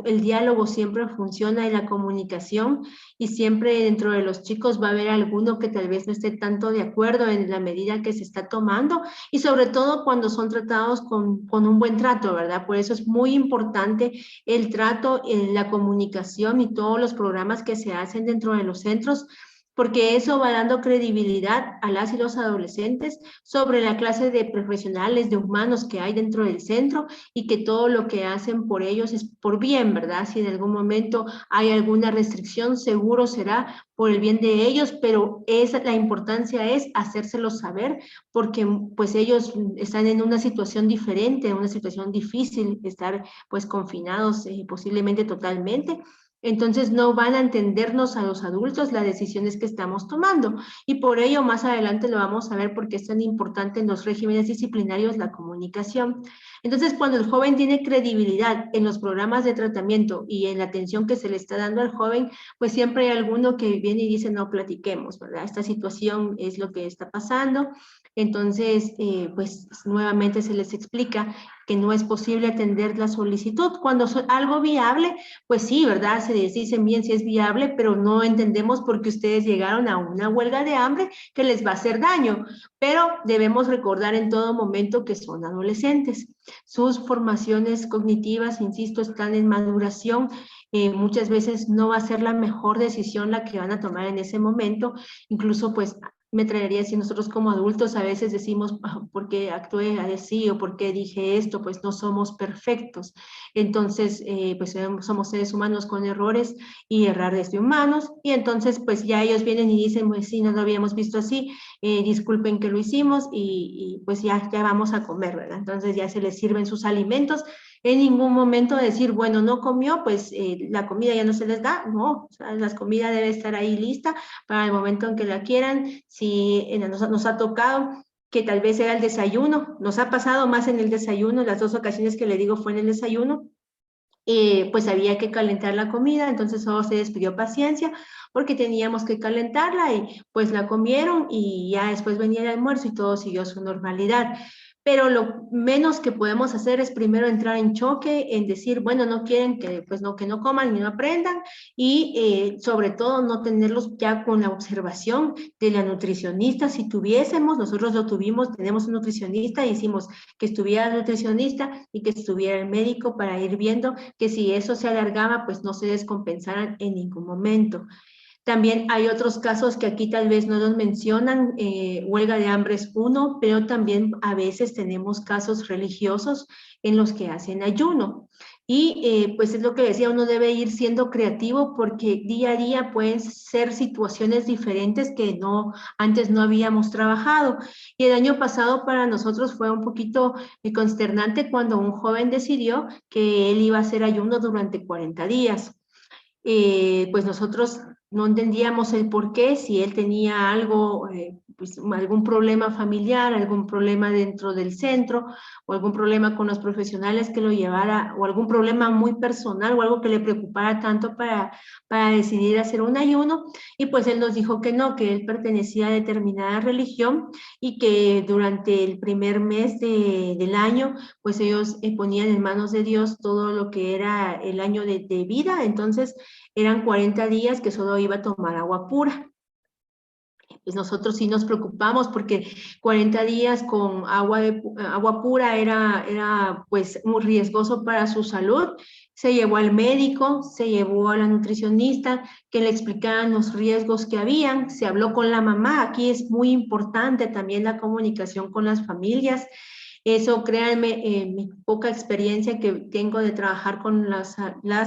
el diálogo siempre funciona y la comunicación, y siempre dentro de los chicos va a haber alguno que tal vez no esté tanto de acuerdo en la medida que se está tomando, y sobre todo cuando son tratados con un buen trato, ¿verdad? Por eso es muy importante el trato, la comunicación y todos los programas que se hacen dentro de los centros, porque eso va dando credibilidad a las y los adolescentes sobre la clase de profesionales, de humanos que hay dentro del centro, y que todo lo que hacen por ellos es por bien, ¿verdad? Si en algún momento hay alguna restricción, seguro será por el bien de ellos, pero la importancia es hacérselo saber, porque pues ellos están en una situación diferente, en una situación difícil, estar pues confinados posiblemente totalmente. Entonces no van a entendernos a los adultos las decisiones que estamos tomando, y por ello más adelante lo vamos a ver porque es tan importante en los regímenes disciplinarios la comunicación. Entonces, cuando el joven tiene credibilidad en los programas de tratamiento y en la atención que se le está dando al joven, pues siempre hay alguno que viene y dice, no, platiquemos, ¿verdad? Esta situación es lo que está pasando. Entonces, pues nuevamente se les explica que no es posible atender la solicitud. Cuando es algo viable, pues sí, ¿verdad? Se les dicen bien si es viable, pero no entendemos por qué ustedes llegaron a una huelga de hambre que les va a hacer daño. Pero debemos recordar en todo momento que son adolescentes. Sus formaciones cognitivas, insisto, están en maduración. Muchas veces no va a ser la mejor decisión la que van a tomar en ese momento. Incluso, pues, me traería si nosotros como adultos a veces decimos, ¿por qué actué así o por qué dije esto? Pues no somos perfectos. Entonces, pues somos seres humanos con errores, y errar es de humanos. Y entonces, pues ya ellos vienen y dicen, pues sí, no lo habíamos visto así, disculpen que lo hicimos, y pues ya vamos a comer, ¿verdad? Entonces ya se les sirven sus alimentos. En ningún momento decir, bueno, no comió, pues la comida ya no se les da. No, o sea, la comida debe estar ahí lista para el momento en que la quieran. Si nos ha tocado que tal vez era el desayuno, nos ha pasado más en el desayuno, las 2 ocasiones que le digo fue en el desayuno, pues había que calentar la comida, entonces solo se les pidió paciencia porque teníamos que calentarla, y pues la comieron y ya después venía el almuerzo y todo siguió su normalidad. Pero lo menos que podemos hacer es primero entrar en choque, en decir, bueno, no quieren que, pues no, que no coman y no aprendan, y sobre todo no tenerlos ya con la observación de la nutricionista. Si tuviésemos, nosotros lo tuvimos, tenemos un nutricionista, hicimos que estuviera el nutricionista y que estuviera el médico para ir viendo que si eso se alargaba, pues no se descompensaran en ningún momento. También hay otros casos que aquí tal vez no los mencionan, huelga de hambre es uno, pero también a veces tenemos casos religiosos en los que hacen ayuno. Y pues es lo que decía, uno debe ir siendo creativo porque día a día pueden ser situaciones diferentes que antes no habíamos trabajado. Y el año pasado para nosotros fue un poquito consternante cuando un joven decidió que él iba a hacer ayuno durante 40 días. Pues nosotros no entendíamos el por qué, si él tenía algo, pues algún problema familiar, algún problema dentro del centro, o algún problema con los profesionales que lo llevara, o algún problema muy personal, o algo que le preocupara tanto para decidir hacer un ayuno. Y pues él nos dijo que no, que él pertenecía a determinada religión, y que durante el primer mes del año, pues ellos ponían en manos de Dios todo lo que era el año de vida. Entonces eran 40 días que solo iba a tomar agua pura. pues nosotros sí nos preocupamos porque 40 días con agua pura era pues muy riesgoso para su salud. Se llevó al médico, se llevó a la nutricionista que le explicaran los riesgos que habían, se habló con la mamá. Aquí es muy importante también la comunicación con las familias. Eso, créanme, mi poca experiencia que tengo de trabajar con las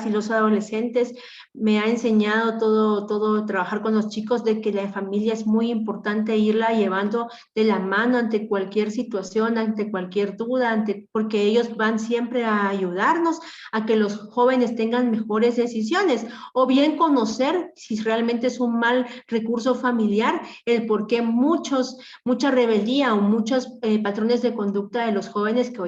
y los adolescentes me ha enseñado todo trabajar con los chicos, de que la familia es muy importante irla llevando de la mano ante cualquier situación, ante cualquier duda, porque ellos van siempre a ayudarnos a que los jóvenes tengan mejores decisiones, o bien conocer si realmente es un mal recurso familiar, el por qué mucha rebeldía o muchos patrones de conducta de los jóvenes que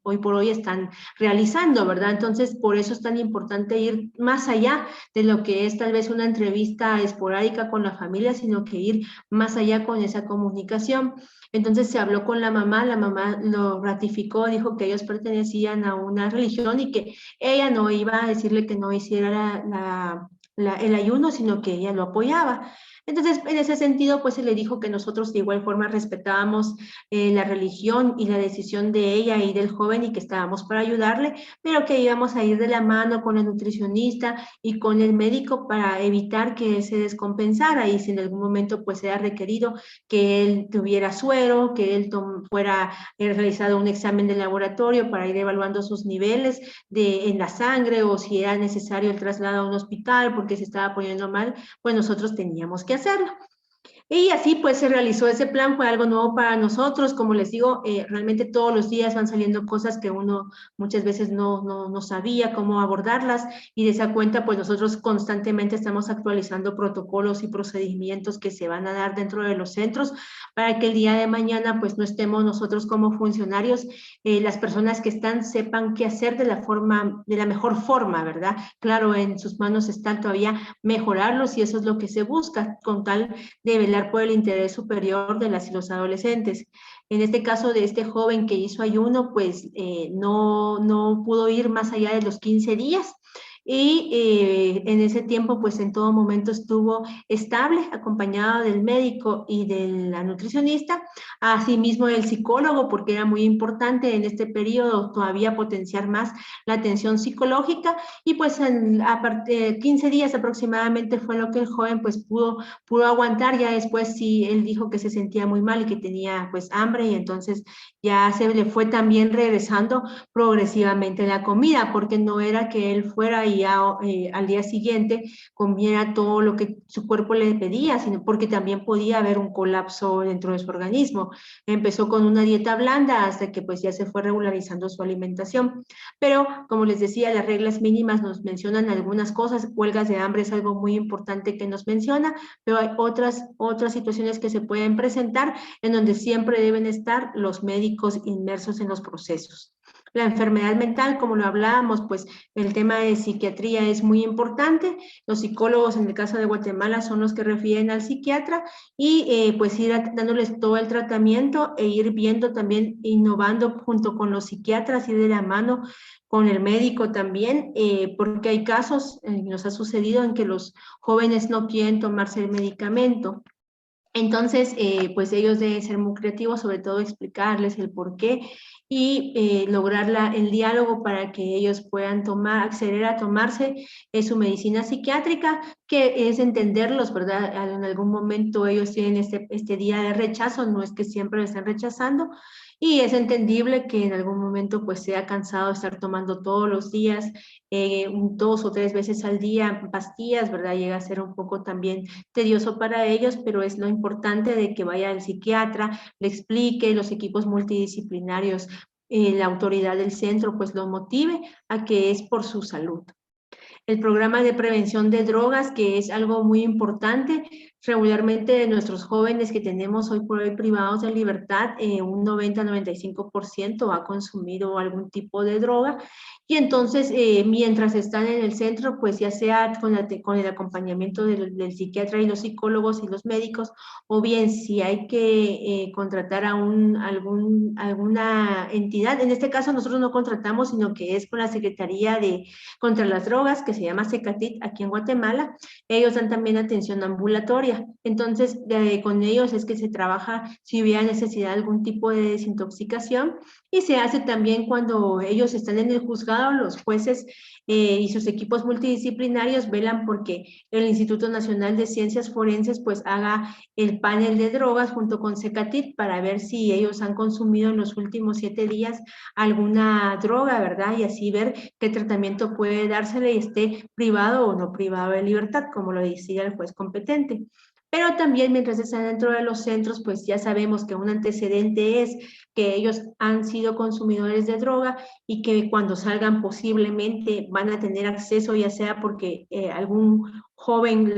hoy por hoy están realizando, ¿verdad? Entonces, por eso es tan importante ir más allá de lo que es tal vez una entrevista esporádica con la familia, sino que ir más allá con esa comunicación. Entonces se habló con la mamá lo ratificó, dijo que ellos pertenecían a una religión y que ella no iba a decirle que no hiciera el ayuno, sino que ella lo apoyaba. Entonces, en ese sentido, pues se le dijo que nosotros de igual forma respetábamos la religión y la decisión de ella y del joven y que estábamos para ayudarle, pero que íbamos a ir de la mano con el nutricionista y con el médico para evitar que se descompensara y si en algún momento pues sea requerido que él tuviera suero, que él fuera realizado un examen de laboratorio para ir evaluando sus niveles en la sangre, o si era necesario el traslado a un hospital porque se estaba poniendo mal, pues nosotros teníamos que hacerlo. Y así pues se realizó ese plan, fue algo nuevo para nosotros, como les digo, realmente todos los días van saliendo cosas que uno muchas veces no sabía cómo abordarlas, y de esa cuenta pues nosotros constantemente estamos actualizando protocolos y procedimientos que se van a dar dentro de los centros para que el día de mañana pues no estemos nosotros como funcionarios, las personas que están sepan qué hacer de la mejor forma, ¿verdad? Claro, en sus manos está todavía mejorarlos y eso es lo que se busca con tal de velar por el interés superior de las y los adolescentes. En este caso de este joven que hizo ayuno, pues no pudo ir más allá de los 15 días. Y en ese tiempo, pues en todo momento estuvo estable, acompañado del médico y de la nutricionista, asimismo del psicólogo, porque era muy importante en este periodo todavía potenciar más la atención psicológica, y pues a partir de 15 días aproximadamente fue lo que el joven pues pudo aguantar. Ya después sí, él dijo que se sentía muy mal y que tenía pues hambre, y entonces ya se le fue también regresando progresivamente la comida, porque no era que él fuera y ya al día siguiente comiera todo lo que su cuerpo le pedía, sino porque también podía haber un colapso dentro de su organismo. Empezó con una dieta blanda hasta que pues ya se fue regularizando su alimentación. Pero como les decía, las reglas mínimas nos mencionan algunas cosas, huelgas de hambre es algo muy importante que nos menciona, pero hay otras situaciones que se pueden presentar en donde siempre deben estar los médicos inmersos en los procesos. La enfermedad mental, como lo hablábamos, pues el tema de psiquiatría es muy importante. Los psicólogos, en el caso de Guatemala, son los que refieren al psiquiatra y pues ir dándoles todo el tratamiento e ir viendo también, innovando junto con los psiquiatras y de la mano con el médico también, porque hay casos, nos ha sucedido en que los jóvenes no quieren tomarse el medicamento. Entonces, pues ellos deben ser muy creativos, sobre todo explicarles el por qué y lograr el diálogo para que ellos puedan acceder a tomarse su medicina psiquiátrica, que es entenderlos, ¿verdad? En algún momento ellos tienen este día de rechazo, no es que siempre lo estén rechazando, y es entendible que en algún momento pues sea cansado de estar tomando todos los días, 2 o 3 veces al día pastillas, ¿verdad? Llega a ser un poco también tedioso para ellos, pero es lo importante de que vaya el psiquiatra, le explique, los equipos multidisciplinarios, la autoridad del centro, pues lo motive a que es por su salud. El programa de prevención de drogas, que es algo muy importante, regularmente de nuestros jóvenes que tenemos hoy por hoy privados de libertad, un 90-95% ha consumido algún tipo de droga, y entonces mientras están en el centro, pues ya sea con el acompañamiento del psiquiatra y los psicólogos y los médicos, o bien si hay que contratar a alguna entidad, en este caso nosotros no contratamos, sino que es con la Secretaría contra las Drogas, que se llama SECATIT aquí en Guatemala. Ellos dan también atención ambulatoria. área. Entonces, con ellos es que se trabaja si hubiera necesidad de algún tipo de desintoxicación, y se hace también cuando ellos están en el juzgado, los jueces y sus equipos multidisciplinarios velan porque el Instituto Nacional de Ciencias Forenses pues haga el panel de drogas junto con CECATIT para ver si ellos han consumido en los últimos 7 días alguna droga, ¿verdad? Y así ver qué tratamiento puede dársele y esté privado o no privado de libertad, como lo decía el juez competente. Pero también mientras están dentro de los centros, pues ya sabemos que un antecedente es que ellos han sido consumidores de droga y que cuando salgan posiblemente van a tener acceso, ya sea porque algún joven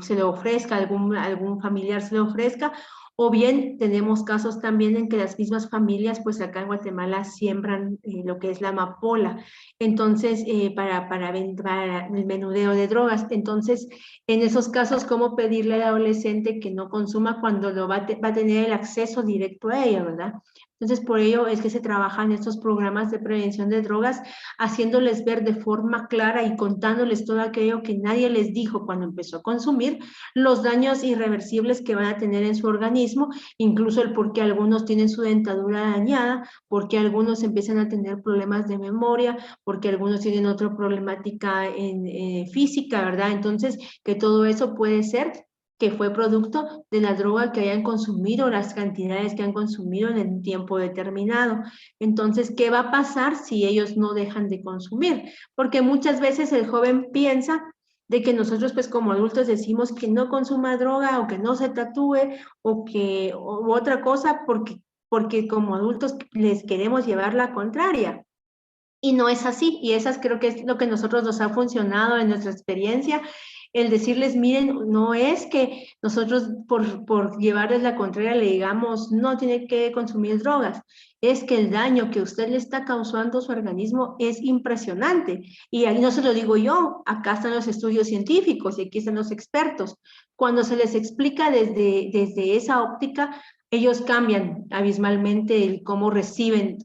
se lo ofrezca, algún familiar se lo ofrezca, o bien tenemos casos también en que las mismas familias, pues acá en Guatemala siembran lo que es la amapola, entonces para el menudeo de drogas. Entonces, en esos casos, ¿cómo pedirle al adolescente que no consuma cuando va a tener el acceso directo a ella, ¿verdad? Entonces, por ello es que se trabajan estos programas de prevención de drogas, haciéndoles ver de forma clara y contándoles todo aquello que nadie les dijo cuando empezó a consumir, los daños irreversibles que van a tener en su organismo, incluso el por qué algunos tienen su dentadura dañada, por qué algunos empiezan a tener problemas de memoria, porque algunos tienen otra problemática física, ¿verdad? Entonces, que todo eso puede ser que fue producto de la droga que hayan consumido, las cantidades que han consumido en un tiempo determinado. Entonces, ¿qué va a pasar si ellos no dejan de consumir? Porque muchas veces el joven piensa de que nosotros pues como adultos decimos que no consuma droga o que no se tatúe o otra cosa porque como adultos les queremos llevar la contraria. Y no es así, y esas creo que es lo que a nosotros nos ha funcionado en nuestra experiencia, el decirles, miren, no es que nosotros por llevarles la contraria le digamos, no tiene que consumir drogas, es que el daño que usted le está causando a su organismo es impresionante. Y ahí no se lo digo yo, acá están los estudios científicos y aquí están los expertos. Cuando se les explica desde esa óptica, ellos cambian abismalmente el cómo reciben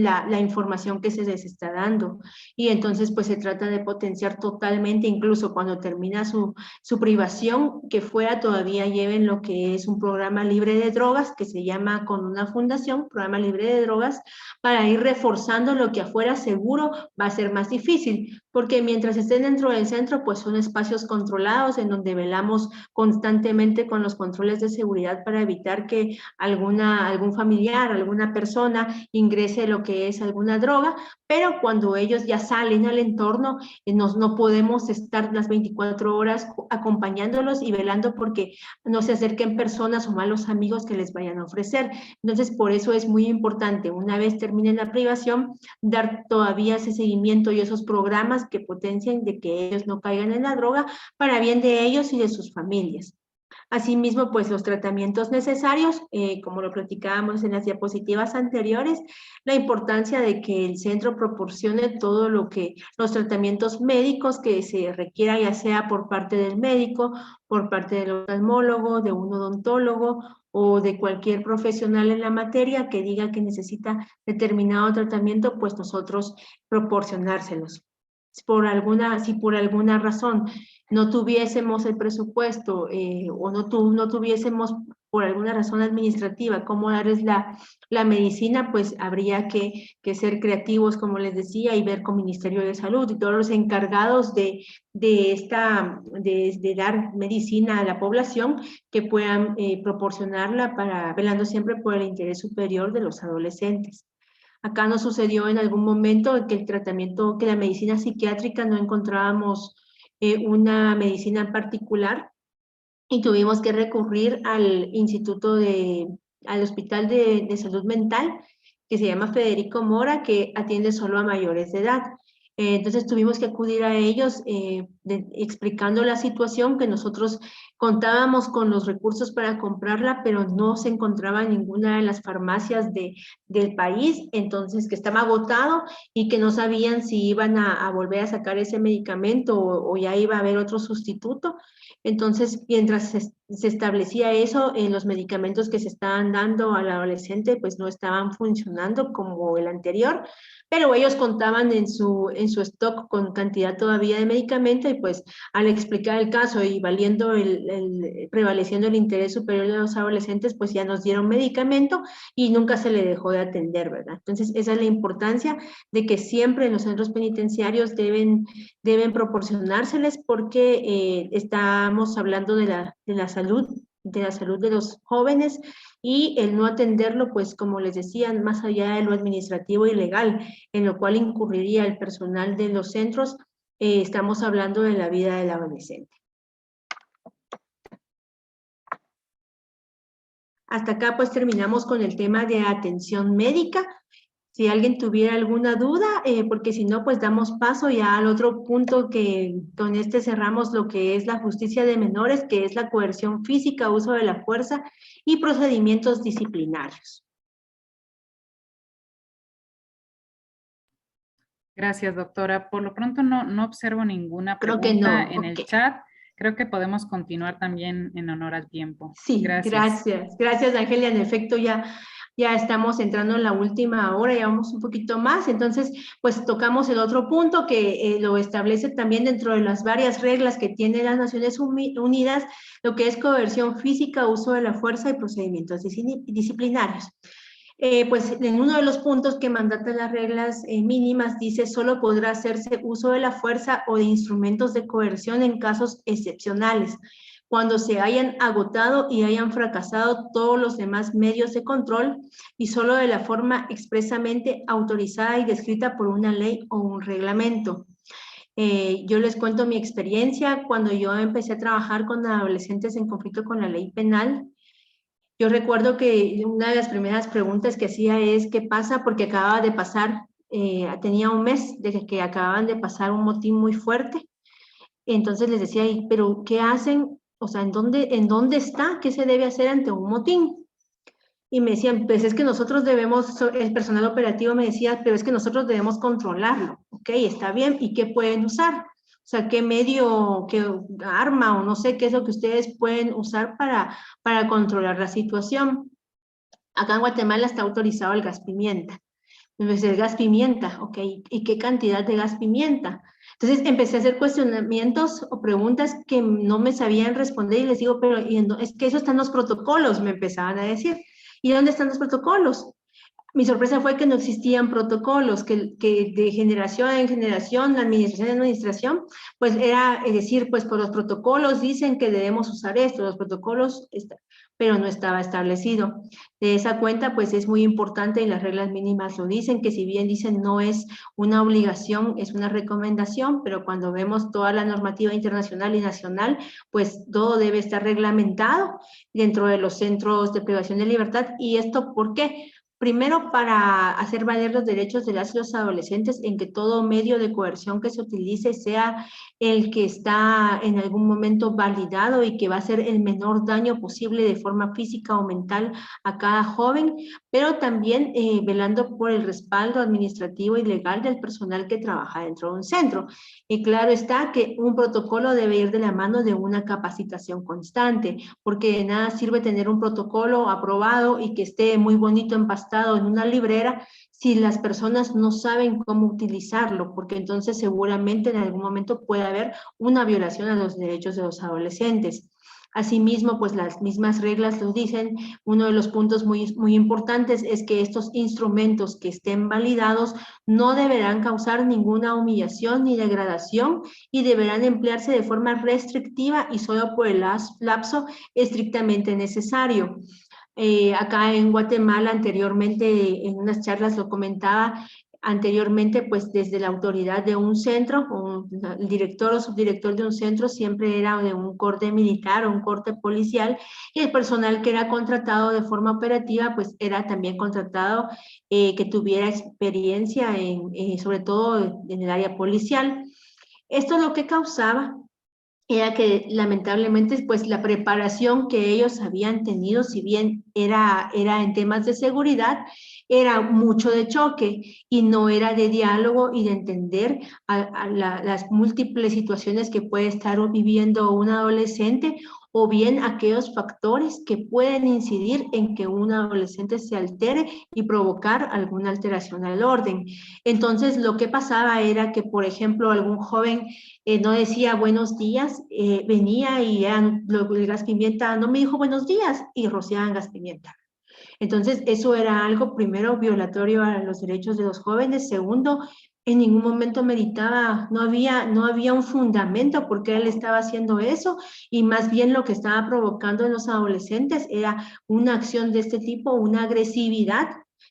la información que se les está dando. Y entonces pues se trata de potenciar totalmente, incluso cuando termina su privación, que fuera todavía lleven lo que es un programa libre de drogas, que se llama con una fundación, programa libre de drogas, para ir reforzando lo que afuera seguro va a ser más difícil, porque mientras estén dentro del centro, pues son espacios controlados en donde velamos constantemente con los controles de seguridad para evitar que algún familiar, alguna persona ingrese lo que es alguna droga, pero cuando ellos ya salen al entorno, no podemos estar las 24 horas acompañándolos y velando porque no se acerquen personas o malos amigos que les vayan a ofrecer. Entonces, por eso es muy importante, una vez terminen la privación, dar todavía ese seguimiento y esos programas que potencien de que ellos no caigan en la droga para bien de ellos y de sus familias. Asimismo, pues los tratamientos necesarios, como lo platicábamos en las diapositivas anteriores, la importancia de que el centro proporcione todo los tratamientos médicos que se requiera, ya sea por parte del médico, por parte del oftalmólogo, de un odontólogo o de cualquier profesional en la materia que diga que necesita determinado tratamiento, pues nosotros proporcionárselos. Si por alguna razón no tuviésemos el presupuesto o no tuviésemos por alguna razón administrativa cómo darles la medicina, pues habría que ser creativos, como les decía, y ver con Ministerio de Salud y todos los encargados de dar medicina a la población que puedan proporcionarla velando siempre por el interés superior de los adolescentes. Acá nos sucedió en algún momento que que la medicina psiquiátrica no encontrábamos una medicina en particular y tuvimos que recurrir al al Hospital de Salud Mental, que se llama Federico Mora, que atiende solo a mayores de edad. Entonces tuvimos que acudir a ellos explicando la situación, que nosotros contábamos con los recursos para comprarla, pero no se encontraba en ninguna de las farmacias del país, entonces que estaba agotado y que no sabían si iban a volver a sacar ese medicamento o ya iba a haber otro sustituto. Entonces, mientras se establecía eso, los medicamentos que se estaban dando al adolescente pues no estaban funcionando como el anterior, pero ellos contaban en su stock con cantidad todavía de medicamento y pues al explicar el caso y prevaleciendo el interés superior de los adolescentes, pues ya nos dieron medicamento y nunca se le dejó de atender, ¿verdad? Entonces esa es la importancia de que siempre en los centros penitenciarios deben proporcionárseles porque estamos hablando de la salud de los jóvenes y el no atenderlo, pues como les decía, más allá de lo administrativo y legal, en lo cual incurriría el personal de los centros, estamos hablando de la vida del adolescente. Hasta acá pues terminamos con el tema de atención médica. Si alguien tuviera alguna duda, porque si no, pues damos paso ya al otro punto que con este cerramos lo que es la justicia de menores, que es la coerción física, uso de la fuerza y procedimientos disciplinarios. Gracias, doctora. Por lo pronto no observo ninguna Creo pregunta que no. en el chat. Creo que podemos continuar también en honor al tiempo. Sí, Gracias. Gracias, Ángela. En efecto, ya estamos entrando en la última hora, ya vamos un poquito más. Entonces, pues tocamos el otro punto que lo establece también dentro de las varias reglas que tiene las Naciones Unidas, lo que es coerción física, uso de la fuerza y procedimientos disciplinarios. Pues en uno de los puntos que mandatan las reglas mínimas dice solo podrá hacerse uso de la fuerza o de instrumentos de coerción en casos excepcionales, cuando se hayan agotado y hayan fracasado todos los demás medios de control y solo de la forma expresamente autorizada y descrita por una ley o un reglamento. Yo les cuento mi experiencia cuando yo empecé a trabajar con adolescentes en conflicto con la ley penal. Yo recuerdo que una de las primeras preguntas que hacía es ¿qué pasa? Porque acababa de pasar, tenía un mes de que acababan de pasar un motín muy fuerte. Entonces les decía, ¿pero qué hacen? O sea, ¿en dónde está? ¿Qué se debe hacer ante un motín? Y me decían, pues es que nosotros debemos, el personal operativo me decía, pero es que nosotros debemos controlarlo. Ok, está bien. ¿Y qué pueden usar? O sea, ¿qué medio, qué arma o no sé qué es lo que ustedes pueden usar para controlar la situación? Acá en Guatemala está autorizado el gas pimienta. Entonces, el gas pimienta, ok, ¿y qué cantidad de gas pimienta? Entonces empecé a hacer cuestionamientos o preguntas que no me sabían responder y les digo, pero es que eso está en los protocolos, me empezaban a decir. ¿Y dónde están los protocolos? Mi sorpresa fue que no existían protocolos, que de generación en generación, administración en administración, pues era decir, pues por los protocolos dicen que debemos usar esto, los protocolos, pero no estaba establecido. De esa cuenta, pues es muy importante y las reglas mínimas lo dicen, que si bien dicen no es una obligación, es una recomendación, pero cuando vemos toda la normativa internacional y nacional, pues todo debe estar reglamentado dentro de los centros de privación de libertad. ¿Y esto por qué? Primero, para hacer valer los derechos de las y los adolescentes en que todo medio de coerción que se utilice sea el que está en algún momento validado y que va a hacer el menor daño posible de forma física o mental a cada joven, pero también velando por el respaldo administrativo y legal del personal que trabaja dentro de un centro. Y claro está que un protocolo debe ir de la mano de una capacitación constante, porque de nada sirve tener un protocolo aprobado y que esté muy bonito empastado en una librera si las personas no saben cómo utilizarlo, porque entonces seguramente en algún momento puede haber una violación a los derechos de los adolescentes. Asimismo, pues las mismas reglas lo dicen, uno de los puntos muy importantes es que estos instrumentos que estén validados no deberán causar ninguna humillación ni degradación y deberán emplearse de forma restrictiva y solo por el lapso estrictamente necesario. Acá en Guatemala anteriormente, en unas charlas lo comentaba, anteriormente pues desde la autoridad de un centro, el director o subdirector de un centro siempre era de un corte militar o un corte policial y el personal que era contratado de forma operativa pues era también contratado que tuviera experiencia sobre todo en el área policial. Esto lo que causaba era que lamentablemente pues la preparación que ellos habían tenido, si bien era en temas de seguridad, era mucho de choque y no era de diálogo y de entender las múltiples situaciones que puede estar viviendo un adolescente o bien aquellos factores que pueden incidir en que un adolescente se altere y provocar alguna alteración al orden. Entonces, lo que pasaba era que, por ejemplo, algún joven no decía buenos días, venía y el gas pimienta no me dijo buenos días y rociaban gas pimienta. Entonces, eso era algo, primero, violatorio a los derechos de los jóvenes. Segundo, en ningún momento meritaba, no había un fundamento por qué él estaba haciendo eso, y más bien lo que estaba provocando en los adolescentes era una acción de este tipo, una agresividad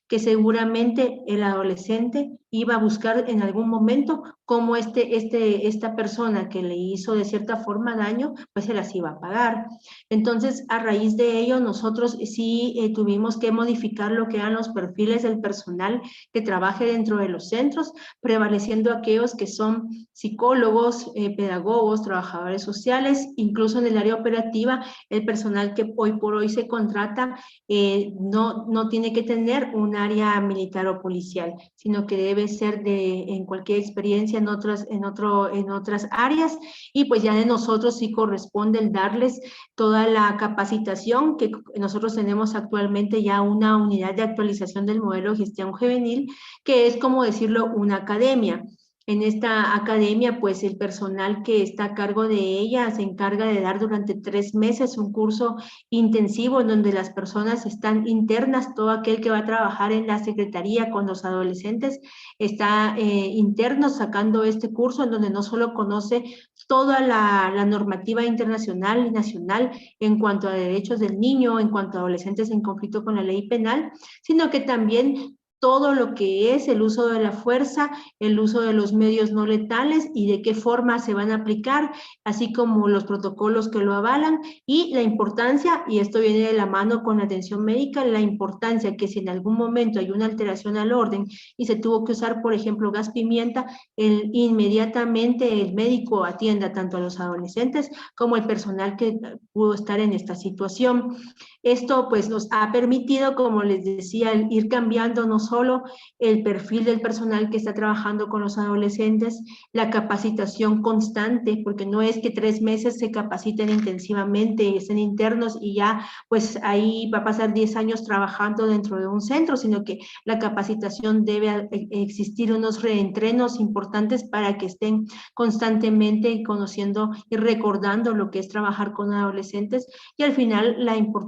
que seguramente el adolescente iba a buscar en algún momento cómo esta persona que le hizo de cierta forma daño, pues se las iba a pagar. Entonces, a raíz de ello, nosotros sí tuvimos que modificar lo que eran los perfiles del personal que trabaje dentro de los centros, prevaleciendo aquellos que son psicólogos, pedagogos, trabajadores sociales, incluso en el área operativa, el personal que hoy por hoy se contrata no tiene que tener un área militar o policial, sino que debe ser en cualquier experiencia en otras áreas, y pues ya de nosotros sí corresponde el darles toda la capacitación que nosotros tenemos actualmente, ya una unidad de actualización del modelo de gestión juvenil, que es, como decirlo, una academia. En esta academia, pues el personal que está a cargo de ella se encarga de dar durante 3 meses un curso intensivo en donde las personas están internas, todo aquel que va a trabajar en la secretaría con los adolescentes está interno sacando este curso, en donde no solo conoce toda la normativa internacional y nacional en cuanto a derechos del niño, en cuanto a adolescentes en conflicto con la ley penal, sino que también todo lo que es el uso de la fuerza, el uso de los medios no letales y de qué forma se van a aplicar, así como los protocolos que lo avalan, y la importancia, y esto viene de la mano con la atención médica, la importancia que si en algún momento hay una alteración al orden y se tuvo que usar, por ejemplo, gas pimienta, inmediatamente el médico atienda tanto a los adolescentes como el personal que pudo estar en esta situación. Esto pues nos ha permitido, como les decía, ir cambiando no solo el perfil del personal que está trabajando con los adolescentes, la capacitación constante, porque no es que 3 meses se capaciten intensivamente y estén internos y ya pues ahí va a pasar 10 años trabajando dentro de un centro, sino que la capacitación debe existir unos reentrenos importantes para que estén constantemente conociendo y recordando lo que es trabajar con adolescentes, y al final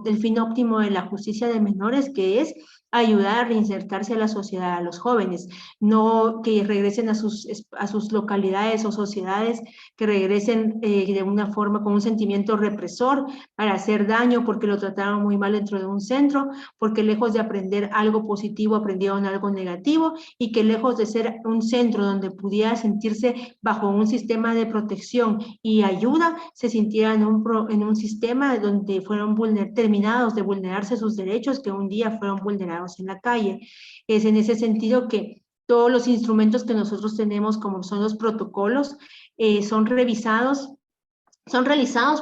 el fin óptimo de la justicia de menores, que es ayudar a reinsertarse a la sociedad, a los jóvenes, no que regresen a sus localidades o sociedades, que regresen de una forma con un sentimiento represor para hacer daño porque lo trataron muy mal dentro de un centro, porque lejos de aprender algo positivo aprendieron algo negativo, y que lejos de ser un centro donde pudiera sentirse bajo un sistema de protección y ayuda, se sintieran en un sistema donde fueron terminados de vulnerarse sus derechos, que un día fueron vulnerados en la calle. Es en ese sentido que todos los instrumentos que nosotros tenemos, como son los protocolos, son realizados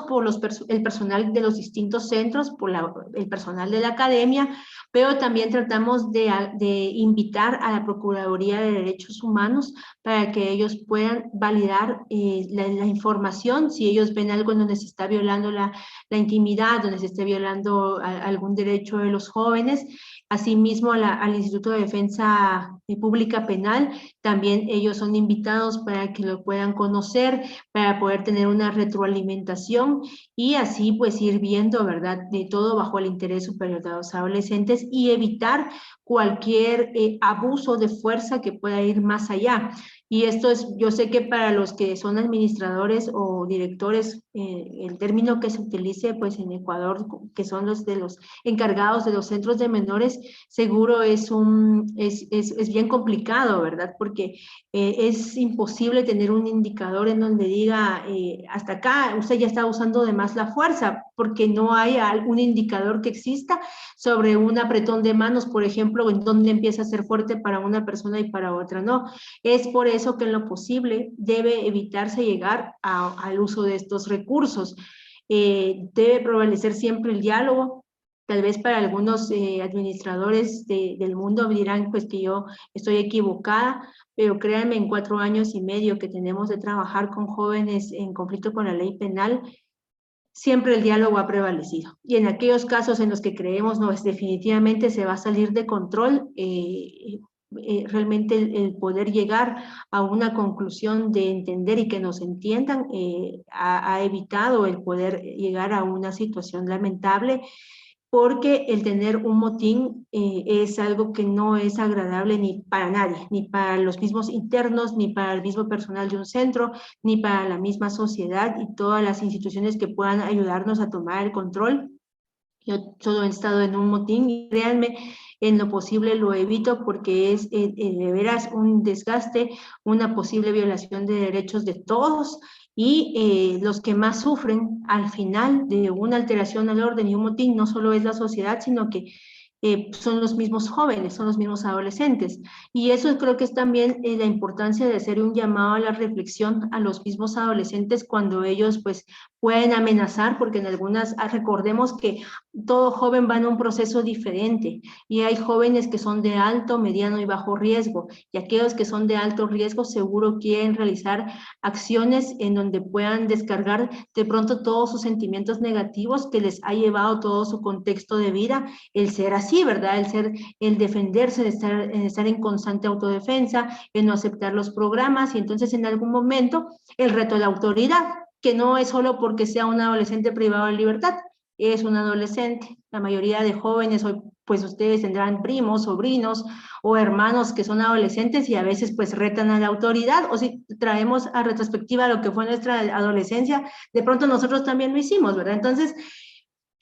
por el personal de los distintos centros, por el personal de la academia, pero también tratamos de invitar a la Procuraduría de Derechos Humanos para que ellos puedan validar la información, si ellos ven algo en donde se está violando la intimidad, donde se esté violando algún derecho de los jóvenes. Asimismo, al Instituto de Defensa Pública Penal, también ellos son invitados para que lo puedan conocer, para poder tener una retroalimentación y así pues ir viendo, ¿verdad?, de todo bajo el interés superior de los adolescentes y evitar cualquier abuso de fuerza que pueda ir más allá. Y esto es, yo sé que para los que son administradores o directores, el término que se utilice pues en Ecuador, que son los encargados de los centros de menores, seguro es bien complicado, ¿verdad? Porque es imposible tener un indicador en donde diga, hasta acá usted ya está usando de más la fuerza, porque no hay algún indicador que exista sobre un apretón de manos, por ejemplo, en donde empieza a ser fuerte para una persona y para otra no. Es por eso que en lo posible debe evitarse llegar al uso de estos recursos. Debe prevalecer siempre el diálogo. Tal vez para algunos administradores del mundo dirán pues que yo estoy equivocada, pero créanme, en 4 años y medio que tenemos de trabajar con jóvenes en conflicto con la ley penal, siempre el diálogo ha prevalecido. Y en aquellos casos en los que creemos, no, definitivamente se va a salir de control, realmente el poder llegar a una conclusión de entender y que nos entiendan ha evitado el poder llegar a una situación lamentable, porque el tener un motín es algo que no es agradable ni para nadie, ni para los mismos internos, ni para el mismo personal de un centro, ni para la misma sociedad y todas las instituciones que puedan ayudarnos a tomar el control. Yo solo he estado en un motín y créanme, en lo posible lo evito porque es de veras un desgaste, una posible violación de derechos de todos, y los que más sufren al final de una alteración al orden y un motín no solo es la sociedad, sino que son los mismos jóvenes, son los mismos adolescentes. Y eso creo que es también la importancia de hacer un llamado a la reflexión a los mismos adolescentes cuando ellos pues pueden amenazar, porque en algunas, recordemos que todo joven va en un proceso diferente y hay jóvenes que son de alto, mediano y bajo riesgo, y aquellos que son de alto riesgo seguro quieren realizar acciones en donde puedan descargar de pronto todos sus sentimientos negativos que les ha llevado todo su contexto de vida, el ser así, ¿verdad? El defenderse, de estar en constante autodefensa, el no aceptar los programas, y entonces en algún momento el reto de la autoridad, que no es solo porque sea un adolescente privado de libertad, es un adolescente. La mayoría de jóvenes hoy, pues ustedes tendrán primos, sobrinos o hermanos que son adolescentes y a veces pues retan a la autoridad, o si traemos a retrospectiva lo que fue nuestra adolescencia, de pronto nosotros también lo hicimos, ¿verdad? Entonces,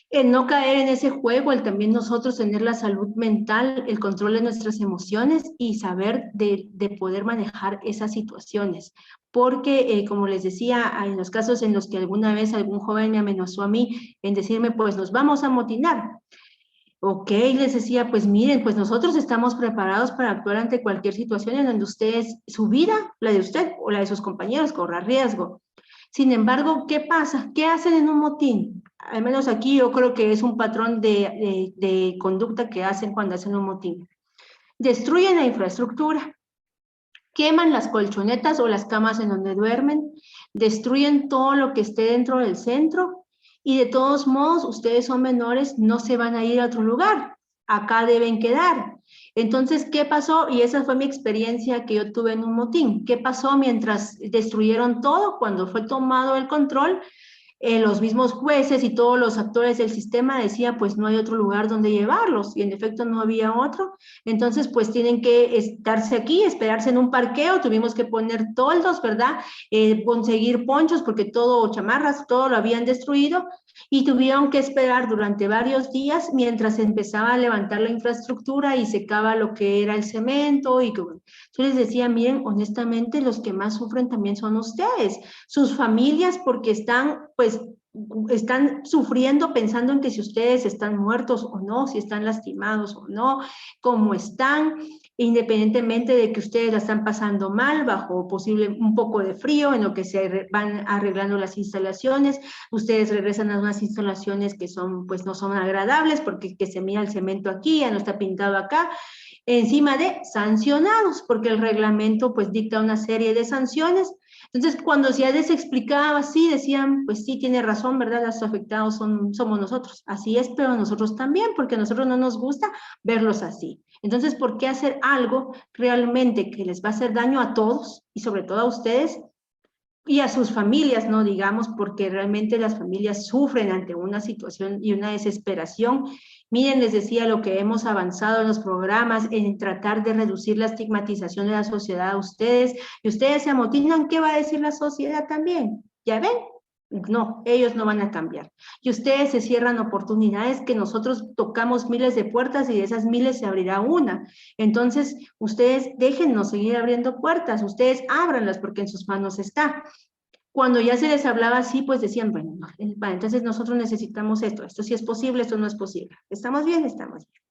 el no caer en ese juego, el también nosotros tener la salud mental, el control de nuestras emociones y saber de poder manejar esas situaciones. Porque, como les decía, en los casos en los que alguna vez algún joven me amenazó a mí en decirme, pues nos vamos a motinar. Ok, les decía, pues miren, pues nosotros estamos preparados para actuar ante cualquier situación en donde ustedes, su vida, la de usted o la de sus compañeros, corra riesgo. Sin embargo, ¿qué pasa? ¿Qué hacen en un motín? Al menos aquí yo creo que es un patrón de conducta que hacen cuando hacen un motín. Destruyen la infraestructura, queman las colchonetas o las camas en donde duermen, destruyen todo lo que esté dentro del centro, y de todos modos, ustedes son menores, no se van a ir a otro lugar, acá deben quedar. Entonces, ¿qué pasó? Y esa fue mi experiencia que yo tuve en un motín. ¿Qué pasó mientras destruyeron todo? Cuando fue tomado el control, los mismos jueces y todos los actores del sistema decían, pues no hay otro lugar donde llevarlos, y en efecto no había otro. Entonces, pues tienen que estarse aquí, esperarse en un parqueo, tuvimos que poner toldos, ¿verdad? Conseguir ponchos, porque todo, chamarras, todo lo habían destruido, y tuvieron que esperar durante varios días mientras empezaba a levantar la infraestructura y secaba lo que era el cemento. Y yo les decía, miren, honestamente, los que más sufren también son ustedes, sus familias, porque están, pues, están sufriendo pensando en que si ustedes están muertos o no, si están lastimados o no, cómo están, independientemente de que ustedes la están pasando mal, bajo posible un poco de frío, en lo que se van arreglando las instalaciones. Ustedes regresan a unas instalaciones que son, pues no son agradables, porque que se mira el cemento aquí, ya no está pintado acá, encima de sancionados, porque el reglamento pues dicta una serie de sanciones. Entonces, cuando se les explicaba así, decían, pues sí, tiene razón, ¿verdad? Los afectados somos nosotros. Así es, pero nosotros también, porque a nosotros no nos gusta verlos así. Entonces, ¿por qué hacer algo realmente que les va a hacer daño a todos y sobre todo a ustedes y a sus familias, no digamos, porque realmente las familias sufren ante una situación y una desesperación? Miren, les decía lo que hemos avanzado en los programas, en tratar de reducir la estigmatización de la sociedad a ustedes, y ustedes se amotinan, ¿qué va a decir la sociedad también? ¿Ya ven? No, ellos no van a cambiar. Y ustedes se cierran oportunidades que nosotros tocamos miles de puertas y de esas miles se abrirá una. Entonces, ustedes déjennos seguir abriendo puertas, ustedes ábranlas porque en sus manos está. Cuando ya se les hablaba así, pues decían, bueno, no, entonces nosotros necesitamos esto sí es posible, esto no es posible. ¿Estamos bien? Estamos bien.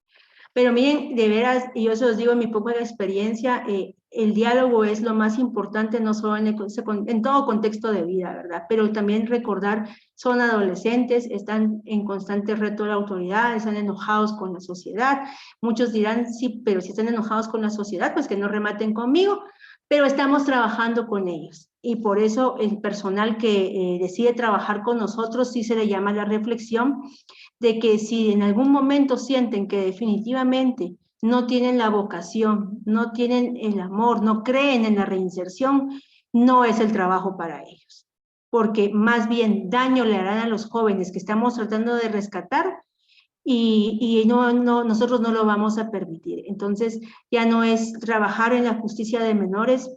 Pero miren, de veras, y yo se los digo en mi poca experiencia, el diálogo es lo más importante, no solo en todo contexto de vida, ¿verdad? Pero también recordar, son adolescentes, están en constante reto de la autoridad, están enojados con la sociedad. Muchos dirán, sí, pero si están enojados con la sociedad, pues que no rematen conmigo, pero estamos trabajando con ellos. y por eso el personal que decide trabajar con nosotros sí se le llama la reflexión de que si en algún momento sienten que definitivamente no tienen la vocación, no tienen el amor, no creen en la reinserción, no es el trabajo para ellos, porque más bien daño le harán a los jóvenes que estamos tratando de rescatar y nosotros no lo vamos a permitir. Entonces ya no es trabajar en la justicia de menores,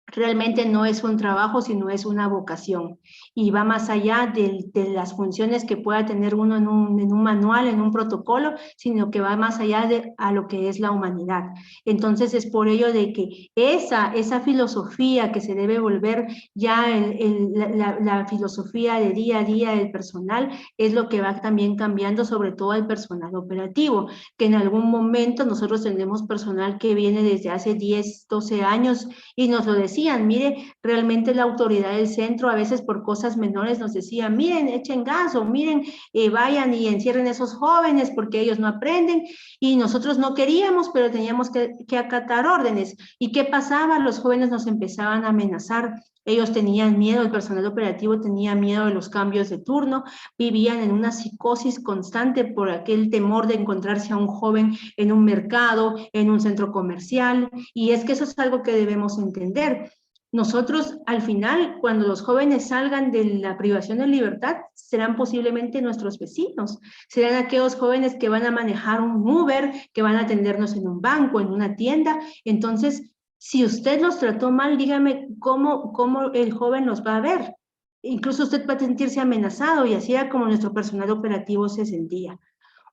realmente no es un trabajo, sino es una vocación y va más allá de las funciones que pueda tener uno en un manual, en un protocolo, sino que va más allá a lo que es la humanidad. Entonces es por ello de que esa filosofía que se debe volver ya la filosofía de día a día del personal es lo que va también cambiando, sobre todo al personal operativo, que en algún momento nosotros tenemos personal que viene desde hace 10, 12 años y nos lo decían, mire, realmente la autoridad del centro a veces por cosas menores nos decía, miren, echen gas o miren, vayan y encierren a esos jóvenes porque ellos no aprenden y nosotros no queríamos, pero teníamos que acatar órdenes. ¿Y qué pasaba? Los jóvenes nos empezaban a amenazar. Ellos tenían miedo, el personal operativo tenía miedo de los cambios de turno, vivían en una psicosis constante por aquel temor de encontrarse a un joven en un mercado, en un centro comercial, y es que eso es algo que debemos entender. Nosotros, al final, cuando los jóvenes salgan de la privación de libertad, serán posiblemente nuestros vecinos, serán aquellos jóvenes que van a manejar un Uber, que van a atendernos en un banco, en una tienda. Entonces, si usted los trató mal, dígame cómo el joven los va a ver. Incluso usted va a sentirse amenazado y así era como nuestro personal operativo se sentía.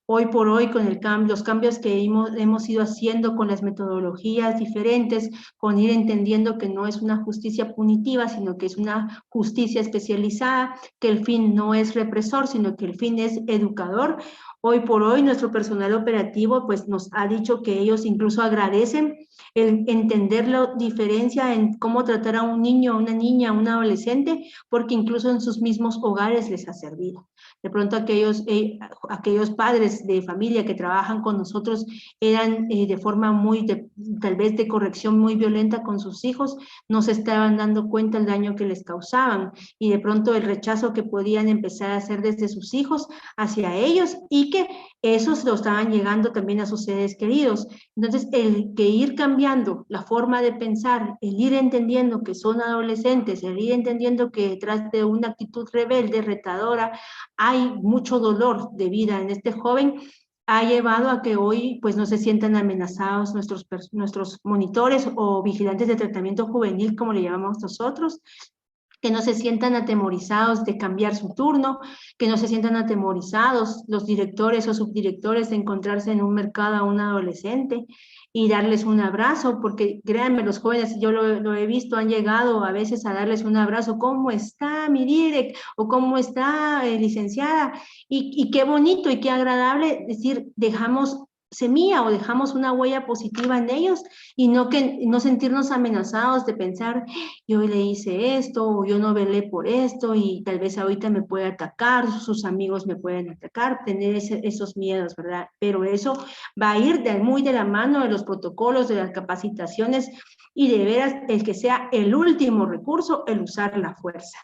Hoy por hoy, con los cambios que hemos ido haciendo con las metodologías diferentes, con ir entendiendo que no es una justicia punitiva, sino que es una justicia especializada, que el fin no es represor, sino que el fin es educador. Hoy por hoy, nuestro personal operativo pues, nos ha dicho que ellos incluso agradecen el entender la diferencia en cómo tratar a un niño, a una niña, a un adolescente, porque incluso en sus mismos hogares les ha servido. De pronto aquellos padres de familia que trabajan con nosotros eran de forma tal vez de corrección muy violenta con sus hijos, no se estaban dando cuenta del daño que les causaban y de pronto el rechazo que podían empezar a hacer desde sus hijos hacia ellos y que esos lo estaban llegando también a sus seres queridos. Entonces, el que ir cambiando la forma de pensar, el ir entendiendo que son adolescentes, el ir entendiendo que detrás de una actitud rebelde, retadora, hay mucho dolor de vida en este joven, ha llevado a que hoy pues no se sientan amenazados nuestros monitores o vigilantes de tratamiento juvenil, como le llamamos nosotros, que no se sientan atemorizados de cambiar su turno, que no se sientan atemorizados los directores o subdirectores de encontrarse en un mercado a un adolescente y darles un abrazo, porque créanme, los jóvenes, yo lo he visto, han llegado a veces a darles un abrazo, ¿cómo está mi direct? O ¿cómo está licenciada? Y qué bonito y qué agradable decir, dejamos semilla o dejamos una huella positiva en ellos y no sentirnos amenazados de pensar, yo le hice esto o yo no velé por esto y tal vez ahorita me puede atacar, sus amigos me pueden atacar, tener esos miedos, ¿verdad? Pero eso va a ir muy de la mano de los protocolos, de las capacitaciones y de veras el que sea el último recurso, el usar la fuerza.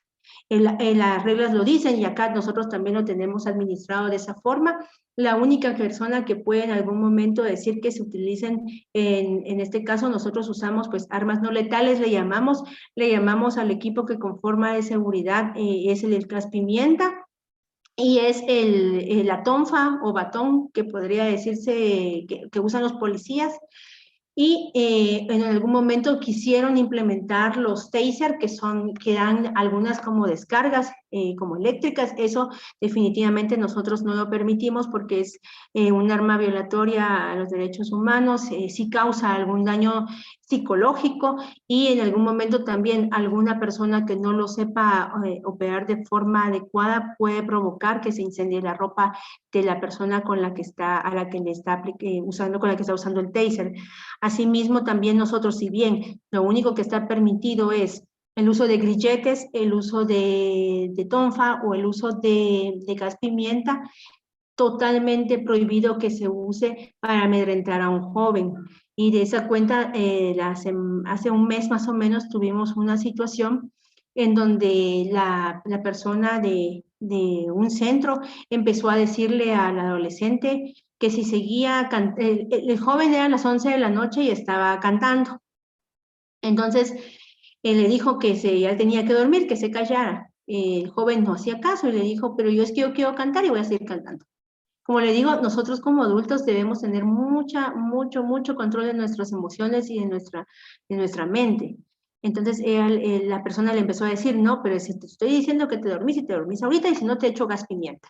Las reglas lo dicen y acá nosotros también lo tenemos administrado de esa forma. La única persona que puede en algún momento decir que se utilicen, en este caso nosotros usamos pues armas no letales, le llamamos al equipo que conforma de seguridad, es el gas pimienta, y es la tonfa o batón que podría decirse que usan los policías. Y en algún momento quisieron implementar los taser, que dan algunas como descargas, como eléctricas. Eso definitivamente nosotros no lo permitimos porque es un arma violatoria a los derechos humanos, sí causa algún daño psicológico y en algún momento también alguna persona que no lo sepa operar de forma adecuada puede provocar que se incendie la ropa de la persona con la que está usando el taser. Asimismo, también nosotros, si bien lo único que está permitido es el uso de grilletes, el uso de tonfa o el uso de gas pimienta, totalmente prohibido que se use para amedrentar a un joven. Y de esa cuenta, hace un mes más o menos tuvimos una situación en donde la persona de un centro empezó a decirle al adolescente que si seguía, el joven era a las 11 de la noche y estaba cantando. Entonces, él le dijo que ya tenía que dormir, que se callara. El joven no hacía caso y le dijo, pero yo es que yo quiero cantar y voy a seguir cantando. Como le digo, nosotros como adultos debemos tener mucho control de nuestras emociones y de nuestra mente. Entonces la persona le empezó a decir, no, pero si te estoy diciendo que te dormís ahorita y si no te echo gas pimienta.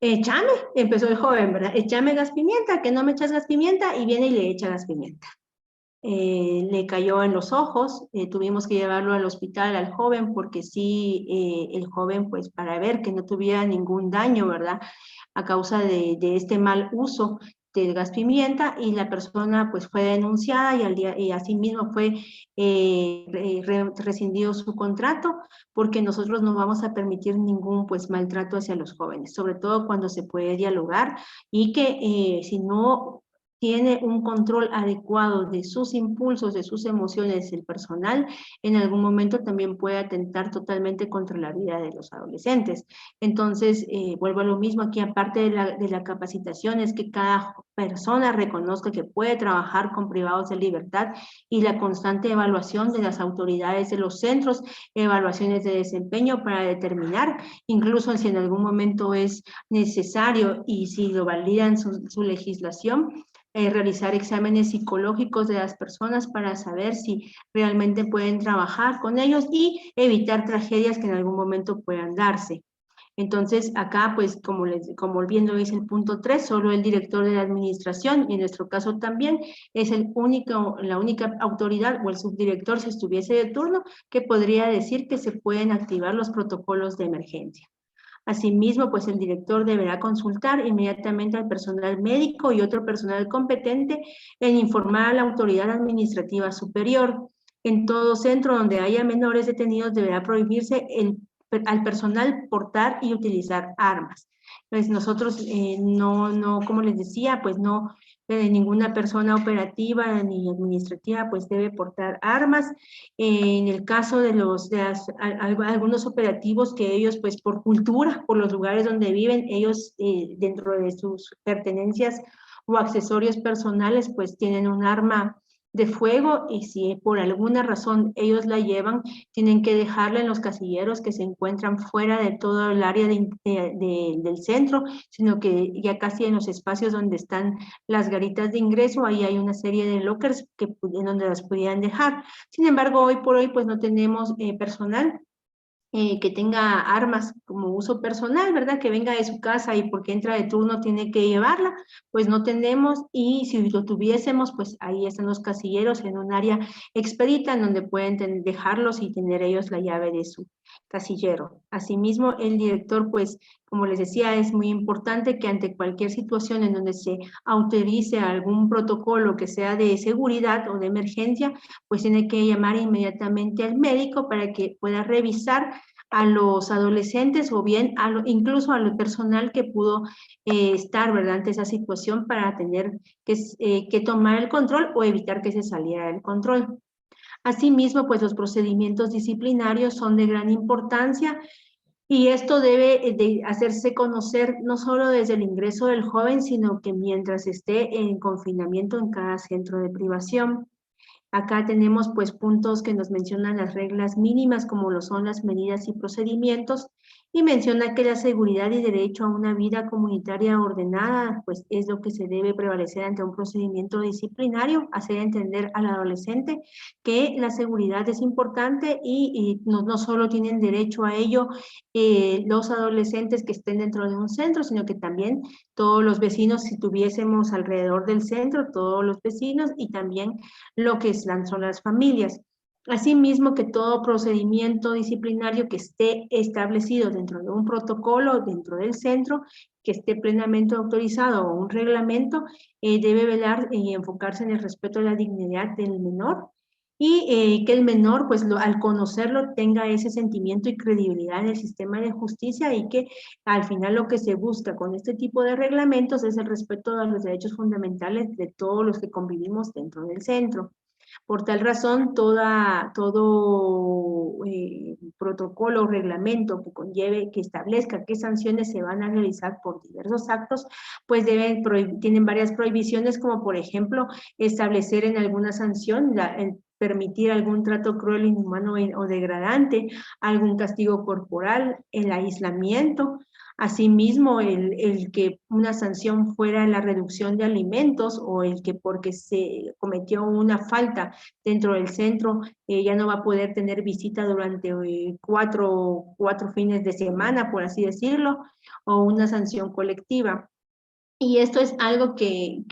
Échame, empezó el joven, ¿verdad? Échame gas pimienta, que no me echas gas pimienta, y viene y le echa gas pimienta. Le cayó en los ojos, tuvimos que llevarlo al hospital al joven porque sí, el joven pues para ver que no tuviera ningún daño, ¿verdad? A causa de este mal uso del gas pimienta, y la persona pues fue denunciada y asimismo fue rescindido su contrato, porque nosotros no vamos a permitir ningún pues maltrato hacia los jóvenes, sobre todo cuando se puede dialogar y que si no tiene un control adecuado de sus impulsos, de sus emociones, el personal, en algún momento también puede atentar totalmente contra la vida de los adolescentes. Entonces, vuelvo a lo mismo aquí, aparte de la capacitación, es que cada persona reconozca que puede trabajar con privados de libertad, y la constante evaluación de las autoridades de los centros, evaluaciones de desempeño para determinar, incluso si en algún momento es necesario y si lo validan su legislación, realizar exámenes psicológicos de las personas para saber si realmente pueden trabajar con ellos y evitar tragedias que en algún momento puedan darse. Entonces, acá, pues, como bien lo dice el punto 3, solo el director de la administración, y en nuestro caso también, es la única autoridad o el subdirector, si estuviese de turno, que podría decir que se pueden activar los protocolos de emergencia. Asimismo, pues el director deberá consultar inmediatamente al personal médico y otro personal competente en informar a la autoridad administrativa superior. En todo centro donde haya menores detenidos deberá prohibirse al personal portar y utilizar armas. Pues nosotros como les decía, pues no, ninguna persona operativa ni administrativa pues debe portar armas. En el caso de algunos operativos que ellos pues por cultura, por los lugares donde viven, ellos dentro de sus pertenencias o accesorios personales pues tienen un arma de fuego, y si por alguna razón ellos la llevan, tienen que dejarla en los casilleros que se encuentran fuera de todo el área del centro, sino que ya casi en los espacios donde están las garitas de ingreso, ahí hay una serie de lockers en donde las pudieran dejar. Sin embargo, hoy por hoy pues no tenemos personal que tenga armas como uso personal, ¿verdad? Que venga de su casa y porque entra de turno tiene que llevarla, pues no tenemos, y si lo tuviésemos, pues ahí están los casilleros en un área expedita en donde pueden dejarlos y tener ellos la llave de su casillero. Asimismo, el director, pues, como les decía, es muy importante que ante cualquier situación en donde se autorice algún protocolo que sea de seguridad o de emergencia, pues tiene que llamar inmediatamente al médico para que pueda revisar a los adolescentes o bien incluso al personal que pudo estar, ¿verdad?, ante esa situación, para tener que tomar el control o evitar que se saliera del control. Asimismo, pues los procedimientos disciplinarios son de gran importancia, y esto debe de hacerse conocer no solo desde el ingreso del joven, sino que mientras esté en confinamiento en cada centro de privación. Acá tenemos pues puntos que nos mencionan las reglas mínimas, como lo son las medidas y procedimientos, y menciona que la seguridad y derecho a una vida comunitaria ordenada pues es lo que se debe prevalecer ante un procedimiento disciplinario, hacer entender al adolescente que la seguridad es importante y no solo tienen derecho a ello los adolescentes que estén dentro de un centro, sino que también todos los vecinos, si tuviésemos alrededor del centro, todos los vecinos, y también lo que son las familias. Asimismo, que todo procedimiento disciplinario que esté establecido dentro de un protocolo, dentro del centro, que esté plenamente autorizado o un reglamento, debe velar y enfocarse en el respeto a la dignidad del menor, y que el menor, pues al conocerlo, tenga ese sentimiento y credibilidad en el sistema de justicia, y que al final lo que se busca con este tipo de reglamentos es el respeto a los derechos fundamentales de todos los que convivimos dentro del centro. Por tal razón, todo protocolo o reglamento que conlleve, que establezca qué sanciones se van a realizar por diversos actos, pues tienen varias prohibiciones, como por ejemplo, establecer en alguna sanción permitir algún trato cruel, inhumano o degradante, algún castigo corporal, el aislamiento. Asimismo, el que una sanción fuera la reducción de alimentos, o el que porque se cometió una falta dentro del centro ya no va a poder tener visita durante cuatro fines de semana, por así decirlo, o una sanción colectiva. Y esto es algo que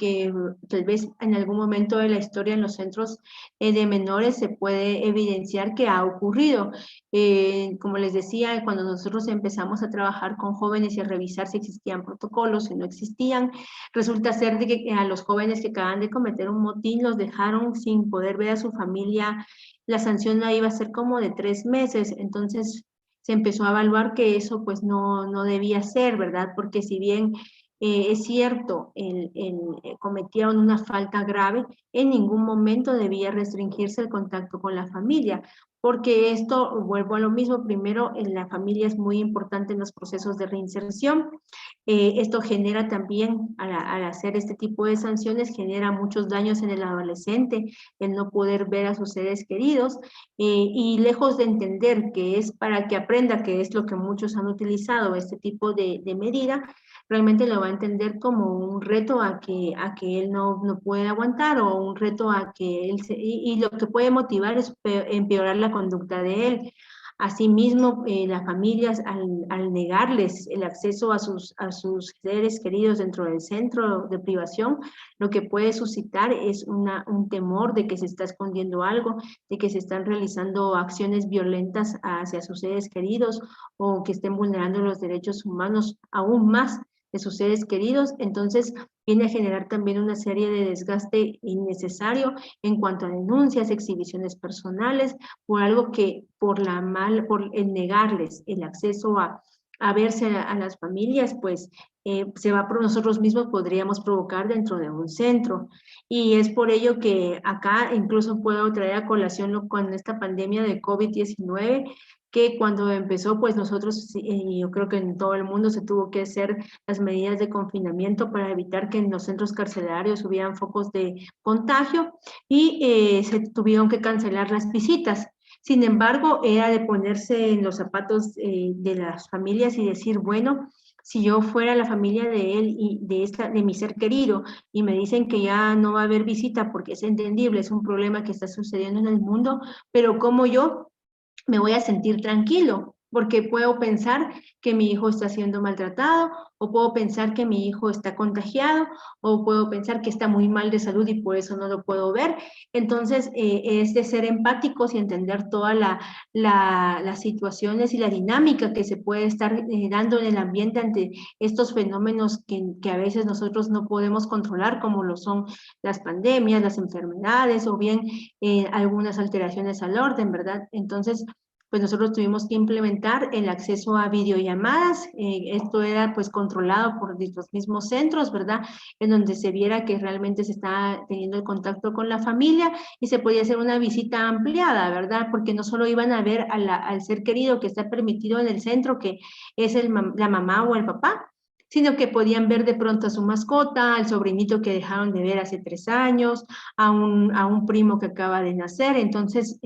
tal vez en algún momento de la historia en los centros de menores se puede evidenciar que ha ocurrido. Como les decía, cuando nosotros empezamos a trabajar con jóvenes y a revisar si existían protocolos, si no existían, resulta ser de que a los jóvenes que acaban de cometer un motín los dejaron sin poder ver a su familia. La sanción iba a ser como de 3 meses, entonces se empezó a evaluar que eso pues no debía ser, ¿verdad? Porque si bien es cierto, cometieron una falta grave, en ningún momento debía restringirse el contacto con la familia, porque esto, vuelvo a lo mismo, primero, la familia es muy importante en los procesos de reinserción. Esto genera también, al hacer este tipo de sanciones, genera muchos daños en el adolescente, el no poder ver a sus seres queridos, y lejos de entender que es para que aprenda, que es lo que muchos han utilizado, este tipo de medida, realmente lo va a entender como un reto a que él no puede aguantar, o un reto a que él y lo que puede motivar es empeorar la conducta de él. Asimismo, las familias, al negarles el acceso a sus seres queridos dentro del centro de privación, lo que puede suscitar es un temor de que se está escondiendo algo, de que se están realizando acciones violentas hacia sus seres queridos, o que estén vulnerando los derechos humanos aún más de sus seres queridos. Entonces viene a generar también una serie de desgaste innecesario en cuanto a denuncias, exhibiciones personales, por algo que por el negarles el acceso a verse a las familias, pues nosotros mismos podríamos provocar dentro de un centro. Y es por ello que acá incluso puedo traer a colación con esta pandemia de COVID-19, que cuando empezó, pues nosotros, yo creo que en todo el mundo se tuvo que hacer las medidas de confinamiento para evitar que en los centros carcelarios hubieran focos de contagio, y se tuvieron que cancelar las visitas. Sin embargo, era de ponerse en los zapatos de las familias y decir, bueno, si yo fuera la familia de él y de mi ser querido, y me dicen que ya no va a haber visita porque es entendible, es un problema que está sucediendo en el mundo, pero ¿cómo yo me voy a sentir tranquilo? Porque puedo pensar que mi hijo está siendo maltratado, o puedo pensar que mi hijo está contagiado, o puedo pensar que está muy mal de salud y por eso no lo puedo ver. Entonces, es de ser empáticos y entender todas las situaciones y la dinámica que se puede estar dando en el ambiente ante estos fenómenos que a veces nosotros no podemos controlar, como lo son las pandemias, las enfermedades, o bien algunas alteraciones al orden, ¿verdad? Entonces, pues nosotros tuvimos que implementar el acceso a videollamadas. Esto era pues controlado por los mismos centros, ¿verdad? En donde se viera que realmente se estaba teniendo el contacto con la familia, y se podía hacer una visita ampliada, ¿verdad? Porque no solo iban a ver al ser querido que está permitido en el centro, que es la mamá o el papá, sino que podían ver de pronto a su mascota, al sobrinito que dejaron de ver hace 3 años, a un primo que acaba de nacer. Entonces,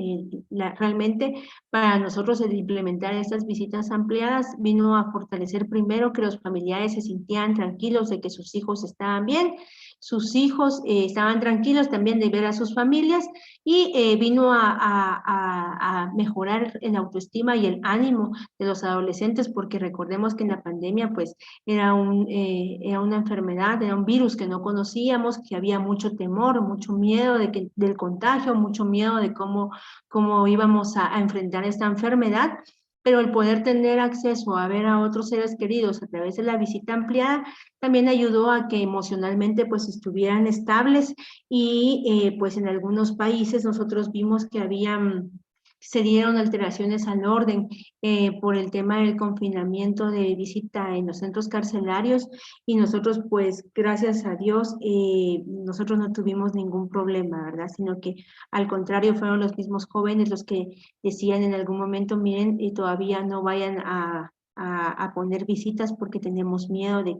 realmente para nosotros el implementar estas visitas ampliadas vino a fortalecer primero que los familiares se sintieran tranquilos de que sus hijos estaban bien, sus hijos estaban tranquilos también de ver a sus familias, y vino a mejorar la autoestima y el ánimo de los adolescentes, porque recordemos que en la pandemia pues era una enfermedad, era un virus que no conocíamos, que había mucho temor, mucho miedo del contagio, mucho miedo de cómo íbamos a enfrentar esta enfermedad. Pero el poder tener acceso a ver a otros seres queridos a través de la visita ampliada también ayudó a que emocionalmente pues estuvieran estables, y pues en algunos países nosotros vimos que había se dieron alteraciones al orden por el tema del confinamiento de visita en los centros carcelarios y nosotros pues gracias a Dios nosotros no tuvimos ningún problema, ¿verdad? Sino que al contrario fueron los mismos jóvenes los que decían en algún momento, miren, todavía no vayan a poner visitas porque tenemos miedo de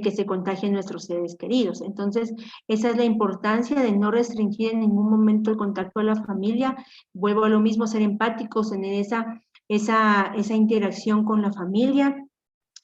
que se contagien nuestros seres queridos. Entonces, esa es la importancia de no restringir en ningún momento el contacto a la familia. Vuelvo a lo mismo, ser empáticos en esa interacción con la familia,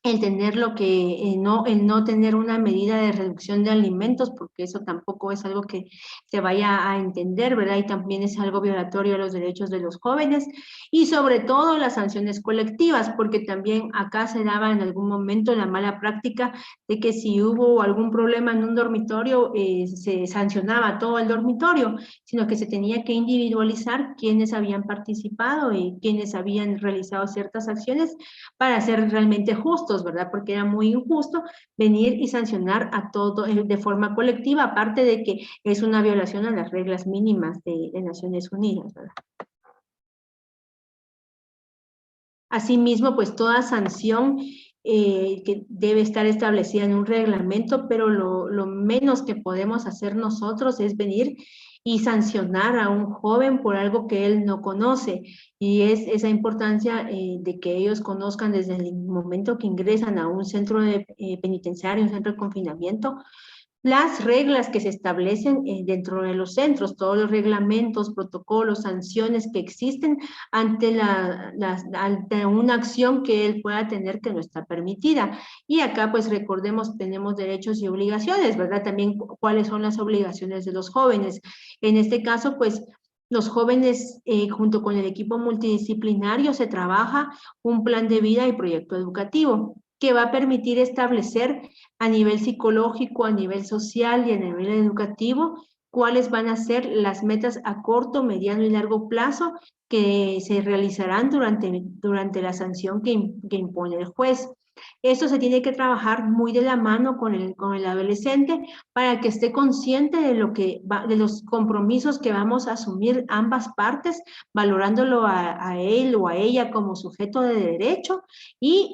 el tener lo que, el no tener una medida de reducción de alimentos, porque eso tampoco es algo que se vaya a entender, ¿verdad? Y también es algo violatorio a los derechos de los jóvenes, y sobre todo las sanciones colectivas, porque también acá se daba en algún momento la mala práctica de que si hubo algún problema en un dormitorio, se sancionaba todo el dormitorio, sino que se tenía que individualizar quiénes habían participado y quiénes habían realizado ciertas acciones para ser realmente justos, ¿verdad? Porque era muy injusto venir y sancionar a todo de forma colectiva, aparte de que es una violación a las reglas mínimas de Naciones Unidas, ¿verdad? Asimismo, pues toda sanción que debe estar establecida en un reglamento, pero lo menos que podemos hacer nosotros es venir y sancionar a un joven por algo que él no conoce. Y es esa importancia de que ellos conozcan desde el momento que ingresan a un centro penitenciario, un centro de confinamiento, las reglas que se establecen dentro de los centros, todos los reglamentos, protocolos, sanciones que existen ante una acción que él pueda tener que no está permitida. Y acá, pues recordemos, tenemos derechos y obligaciones, ¿verdad? También cuáles son las obligaciones de los jóvenes. En este caso, pues los jóvenes, junto con el equipo multidisciplinario, se trabaja un plan de vida y proyecto educativo que va a permitir establecer a nivel psicológico, a nivel social y a nivel educativo cuáles van a ser las metas a corto, mediano y largo plazo que se realizarán durante la sanción que impone el juez. Eso se tiene que trabajar muy de la mano con el adolescente para que esté consciente de de los compromisos que vamos a asumir ambas partes, valorándolo a él o a ella como sujeto de derecho y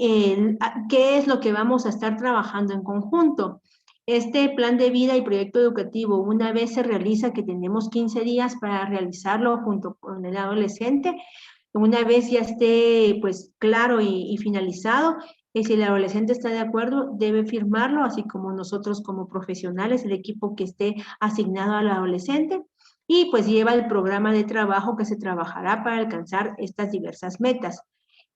qué es lo que vamos a estar trabajando en conjunto. Este plan de vida y proyecto educativo, una vez se realiza, que tenemos 15 días para realizarlo junto con el adolescente, una vez ya esté pues claro y finalizado, si el adolescente está de acuerdo, debe firmarlo, así como nosotros como profesionales, el equipo que esté asignado al adolescente, y pues lleva el programa de trabajo que se trabajará para alcanzar estas diversas metas.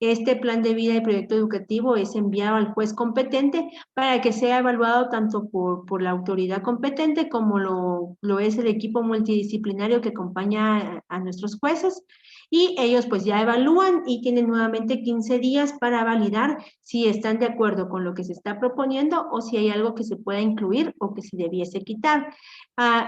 Este plan de vida y proyecto educativo es enviado al juez competente para que sea evaluado tanto por la autoridad competente como lo es el equipo multidisciplinario que acompaña a nuestros jueces, y ellos pues ya evalúan y tienen nuevamente 15 días para validar si están de acuerdo con lo que se está proponiendo o si hay algo que se pueda incluir o que se debiese quitar.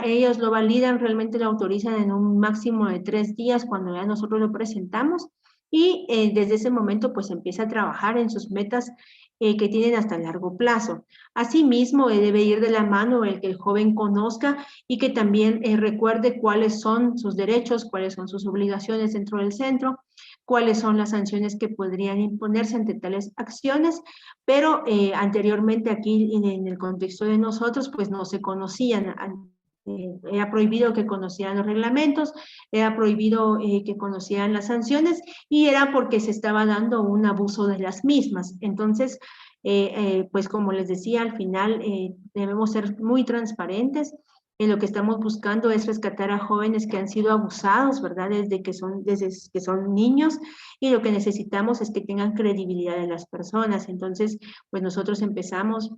Ellos lo validan, realmente lo autorizan en un máximo de 3 días cuando ya nosotros lo presentamos, y desde ese momento pues empieza a trabajar en sus metas que tienen hasta largo plazo. Asimismo, debe ir de la mano el que el joven conozca y que también recuerde cuáles son sus derechos, cuáles son sus obligaciones dentro del centro, cuáles son las sanciones que podrían imponerse ante tales acciones, pero anteriormente aquí en el contexto de nosotros pues no se conocían. Era prohibido que conocieran los reglamentos, era prohibido que conocieran las sanciones y era porque se estaba dando un abuso de las mismas. Entonces, pues como les decía, al final debemos ser muy transparentes. Lo que estamos buscando es rescatar a jóvenes que han sido abusados, ¿verdad? Desde que son niños, y lo que necesitamos es que tengan credibilidad en las personas. Entonces, pues nosotros empezamos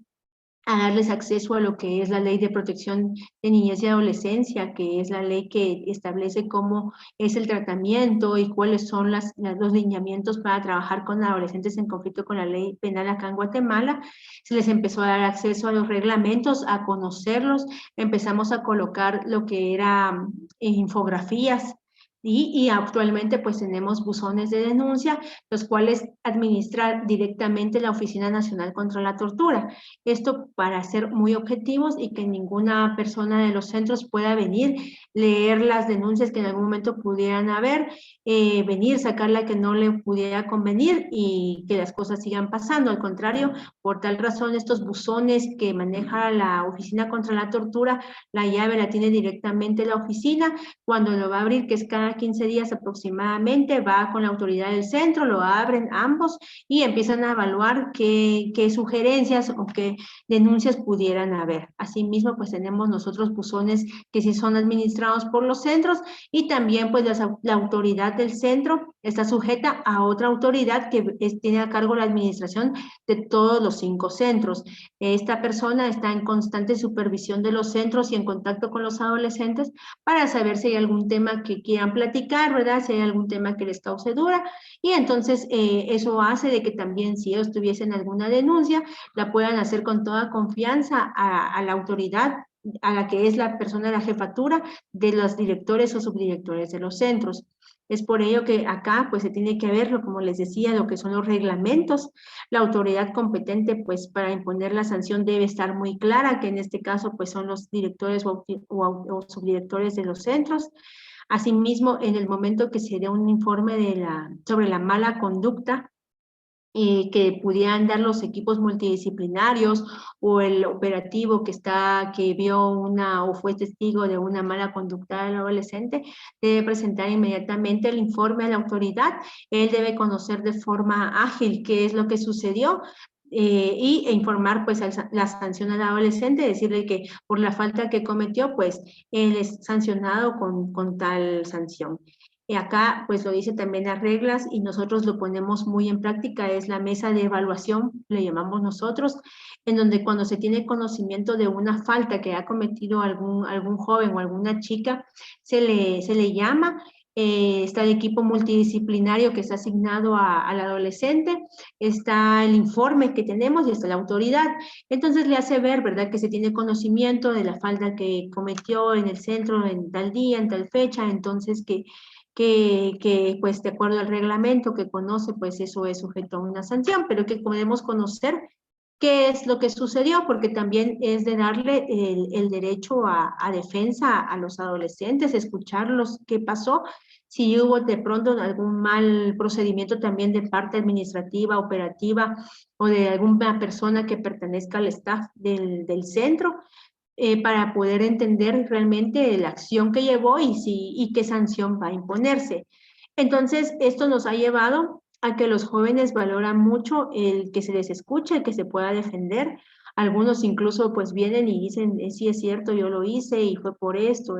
a darles acceso a lo que es la Ley de Protección de Niñez y Adolescencia, que es la ley que establece cómo es el tratamiento y cuáles son los lineamientos para trabajar con adolescentes en conflicto con la ley penal acá en Guatemala. Se les empezó a dar acceso a los reglamentos, a conocerlos, empezamos a colocar lo que era infografías Y actualmente pues tenemos buzones de denuncia, los cuales administra directamente la Oficina Nacional contra la Tortura. Esto para ser muy objetivos y que ninguna persona de los centros pueda venir, leer las denuncias que en algún momento pudieran haber, venir, sacar la que no le pudiera convenir y que las cosas sigan pasando. Al contrario, por tal razón, estos buzones que maneja la Oficina contra la Tortura, la llave la tiene directamente la oficina. Cuando lo va a abrir, que es cada 15 días aproximadamente, va con la autoridad del centro, lo abren ambos y empiezan a evaluar qué sugerencias o qué denuncias pudieran haber. Asimismo, pues tenemos nosotros buzones que sí son administrados por los centros y también pues la autoridad del centro está sujeta a otra autoridad que tiene a cargo la administración de todos los 5 centros. Esta persona está en constante supervisión de los centros y en contacto con los adolescentes para saber si hay algún tema que quieran platicar, ¿verdad? Si hay algún tema que les cause duda. Y entonces eso hace de que también si ellos tuviesen alguna denuncia, la puedan hacer con toda confianza a la autoridad a la que es la persona de la jefatura de los directores o subdirectores de los centros. Es por ello que acá pues se tiene que ver, como les decía, lo que son los reglamentos. La autoridad competente pues para imponer la sanción debe estar muy clara, que en este caso pues son los directores o subdirectores de los centros. Asimismo, en el momento que se dé un informe sobre la mala conducta, que pudieran dar los equipos multidisciplinarios o el operativo que vio o fue testigo de una mala conducta del adolescente, debe presentar inmediatamente el informe a la autoridad. Él debe conocer de forma ágil qué es lo que sucedió, e informar pues la sanción al adolescente, decirle que por la falta que cometió pues él es sancionado con tal sanción. Y acá pues lo dice también las reglas y nosotros lo ponemos muy en práctica, es la mesa de evaluación, le llamamos nosotros, en donde cuando se tiene conocimiento de una falta que ha cometido algún joven o alguna chica, se le llama. Está el equipo multidisciplinario que está asignado al adolescente, está el informe que tenemos y está la autoridad. Entonces le hace ver, ¿verdad?, que se tiene conocimiento de la falta que cometió en el centro en tal día, en tal fecha, entonces pues de acuerdo al reglamento que conoce, pues eso es sujeto a una sanción, pero que podemos conocer qué es lo que sucedió, porque también es de darle el derecho a defensa a los adolescentes, escucharlos qué pasó, si hubo de pronto algún mal procedimiento también de parte administrativa, operativa, o de alguna persona que pertenezca al staff del centro, para poder entender realmente la acción que llevó y qué sanción va a imponerse. Entonces, esto nos ha llevado a que los jóvenes valoran mucho el que se les escuche, el que se pueda defender. Algunos incluso pues vienen y dicen, sí es cierto, yo lo hice y fue por esto,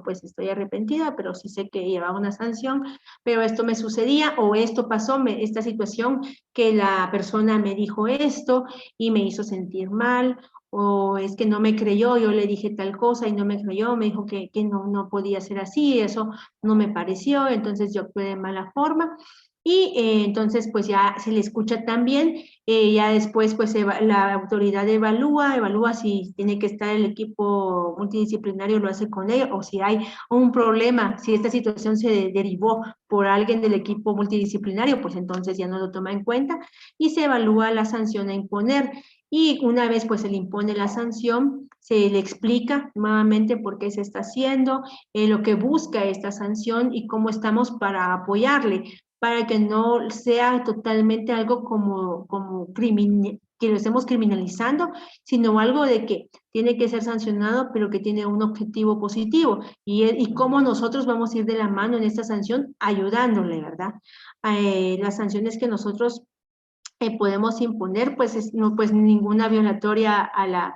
pues estoy arrepentida, pero sí sé que llevaba una sanción, pero esto me sucedía o esto pasó, esta situación que la persona me dijo esto y me hizo sentir mal, o es que no me creyó, yo le dije tal cosa y no me creyó, me dijo que no podía ser así, eso no me pareció, entonces yo actué de mala forma. Y entonces pues ya se le escucha también, ya después pues la autoridad evalúa si tiene que estar el equipo multidisciplinario, lo hace con ellos, o si hay un problema, si esta situación se derivó por alguien del equipo multidisciplinario, pues entonces ya no lo toma en cuenta y se evalúa la sanción a imponer. Y una vez pues se le impone la sanción, se le explica nuevamente por qué se está haciendo, lo que busca esta sanción y cómo estamos para apoyarle, para que no sea totalmente algo que lo estemos criminalizando, sino algo de que tiene que ser sancionado, pero que tiene un objetivo positivo. Y cómo nosotros vamos a ir de la mano en esta sanción, ayudándole, ¿verdad? Las sanciones que nosotros podemos imponer, pues, no, pues ninguna violatoria a la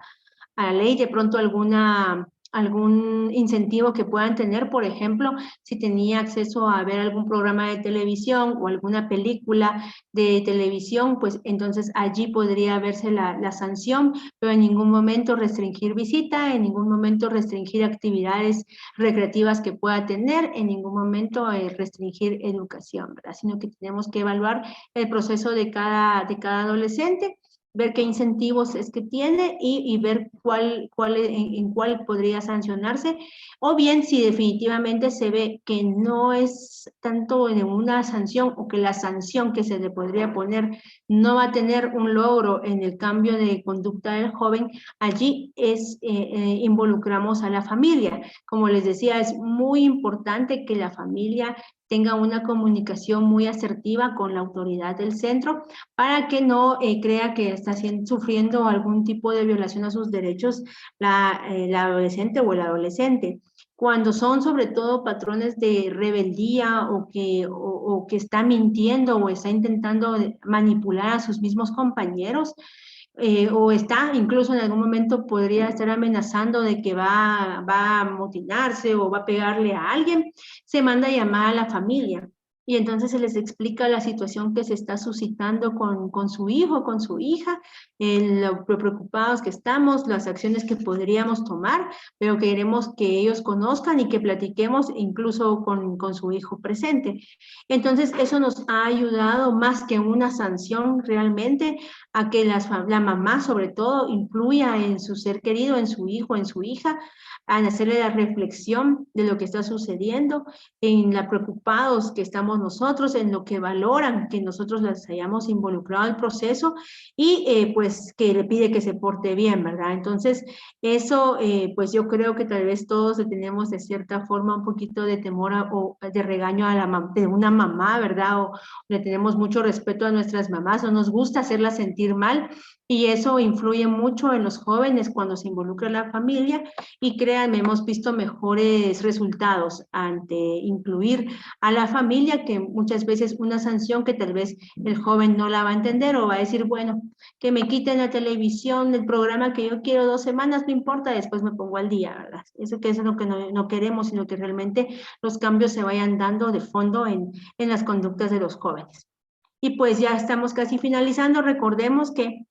ley, de pronto algún incentivo que puedan tener, por ejemplo, si tenía acceso a ver algún programa de televisión o alguna película de televisión, pues entonces allí podría verse la sanción, pero en ningún momento restringir visita, en ningún momento restringir actividades recreativas que pueda tener, en ningún momento restringir educación, ¿verdad? Sino que tenemos que evaluar el proceso de cada adolescente ver qué incentivos es que tiene y ver en cuál podría sancionarse, o bien si definitivamente se ve que no es tanto en una sanción o que la sanción que se le podría poner no va a tener un logro en el cambio de conducta del joven, allí involucramos a la familia. Como les decía, es muy importante que la familia tenga una comunicación muy asertiva con la autoridad del centro para que no crea que está sufriendo algún tipo de violación a sus derechos la adolescente o el adolescente. Cuando son sobre todo patrones de rebeldía o que está mintiendo o está intentando manipular a sus mismos compañeros, o está incluso en algún momento podría estar amenazando de que va a amotinarse o va a pegarle a alguien, se manda a llamar a la familia. Y entonces se les explica la situación que se está suscitando con su hijo, con su hija, lo preocupados que estamos, las acciones que podríamos tomar, pero queremos que ellos conozcan y que platiquemos incluso con su hijo presente. Entonces eso nos ha ayudado más que una sanción realmente a que la mamá sobre todo influya en su ser querido, en su hijo, en su hija, a hacerle la reflexión de lo que está sucediendo, en la preocupados que estamos nosotros, en lo que valoran que nosotros las hayamos involucrado al proceso y pues que le pide que se porte bien, ¿verdad? Entonces eso pues yo creo que tal vez todos tenemos de cierta forma un poquito de temor o de regaño de una mamá, ¿verdad? O le tenemos mucho respeto a nuestras mamás, o nos gusta hacerlas sentir mal y eso influye mucho en los jóvenes cuando se involucra la familia y créanme, hemos visto mejores resultados ante incluir a la familia que muchas veces una sanción que tal vez el joven no la va a entender o va a decir, bueno, que me quiten la televisión, el programa que yo quiero 2 semanas, no importa, después me pongo al día, ¿verdad? Eso es lo que no queremos, sino que realmente los cambios se vayan dando de fondo en las conductas de los jóvenes. Y pues ya estamos casi finalizando, recordemos que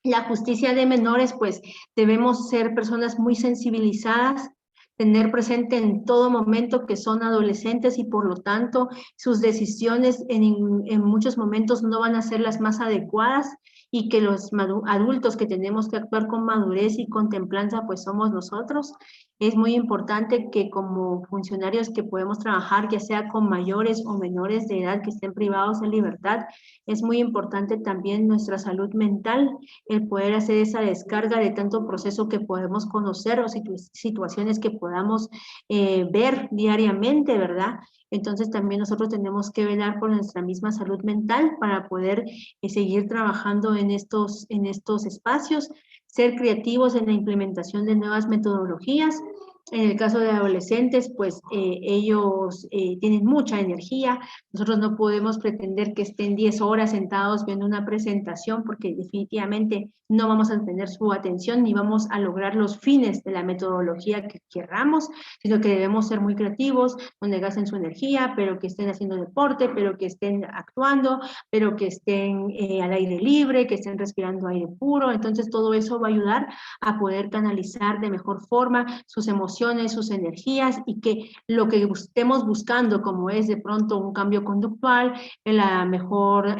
la justicia de menores, pues debemos ser personas muy sensibilizadas, tener presente en todo momento que son adolescentes y por lo tanto sus decisiones en muchos momentos no van a ser las más adecuadas y que los adultos que tenemos que actuar con madurez y con templanza pues somos nosotros. Es muy importante que como funcionarios que podemos trabajar ya sea con mayores o menores de edad que estén privados de libertad, es muy importante también nuestra salud mental, el poder hacer esa descarga de tanto proceso que podemos conocer o situaciones que podamos ver diariamente, ¿verdad? Entonces también nosotros tenemos que velar por nuestra misma salud mental para poder seguir trabajando en estos espacios, ser creativos en la implementación de nuevas metodologías. En el caso de adolescentes, pues ellos tienen mucha energía. Nosotros no podemos pretender que estén 10 horas sentados viendo una presentación porque definitivamente no vamos a tener su atención ni vamos a lograr los fines de la metodología que querramos, sino que debemos ser muy creativos, donde gasten su energía, pero que estén haciendo deporte, pero que estén actuando, pero que estén al aire libre, que estén respirando aire puro. Entonces todo eso va a ayudar a poder canalizar de mejor forma sus emociones, sus energías y que lo que estemos buscando, como es de pronto un cambio conductual, la mejor,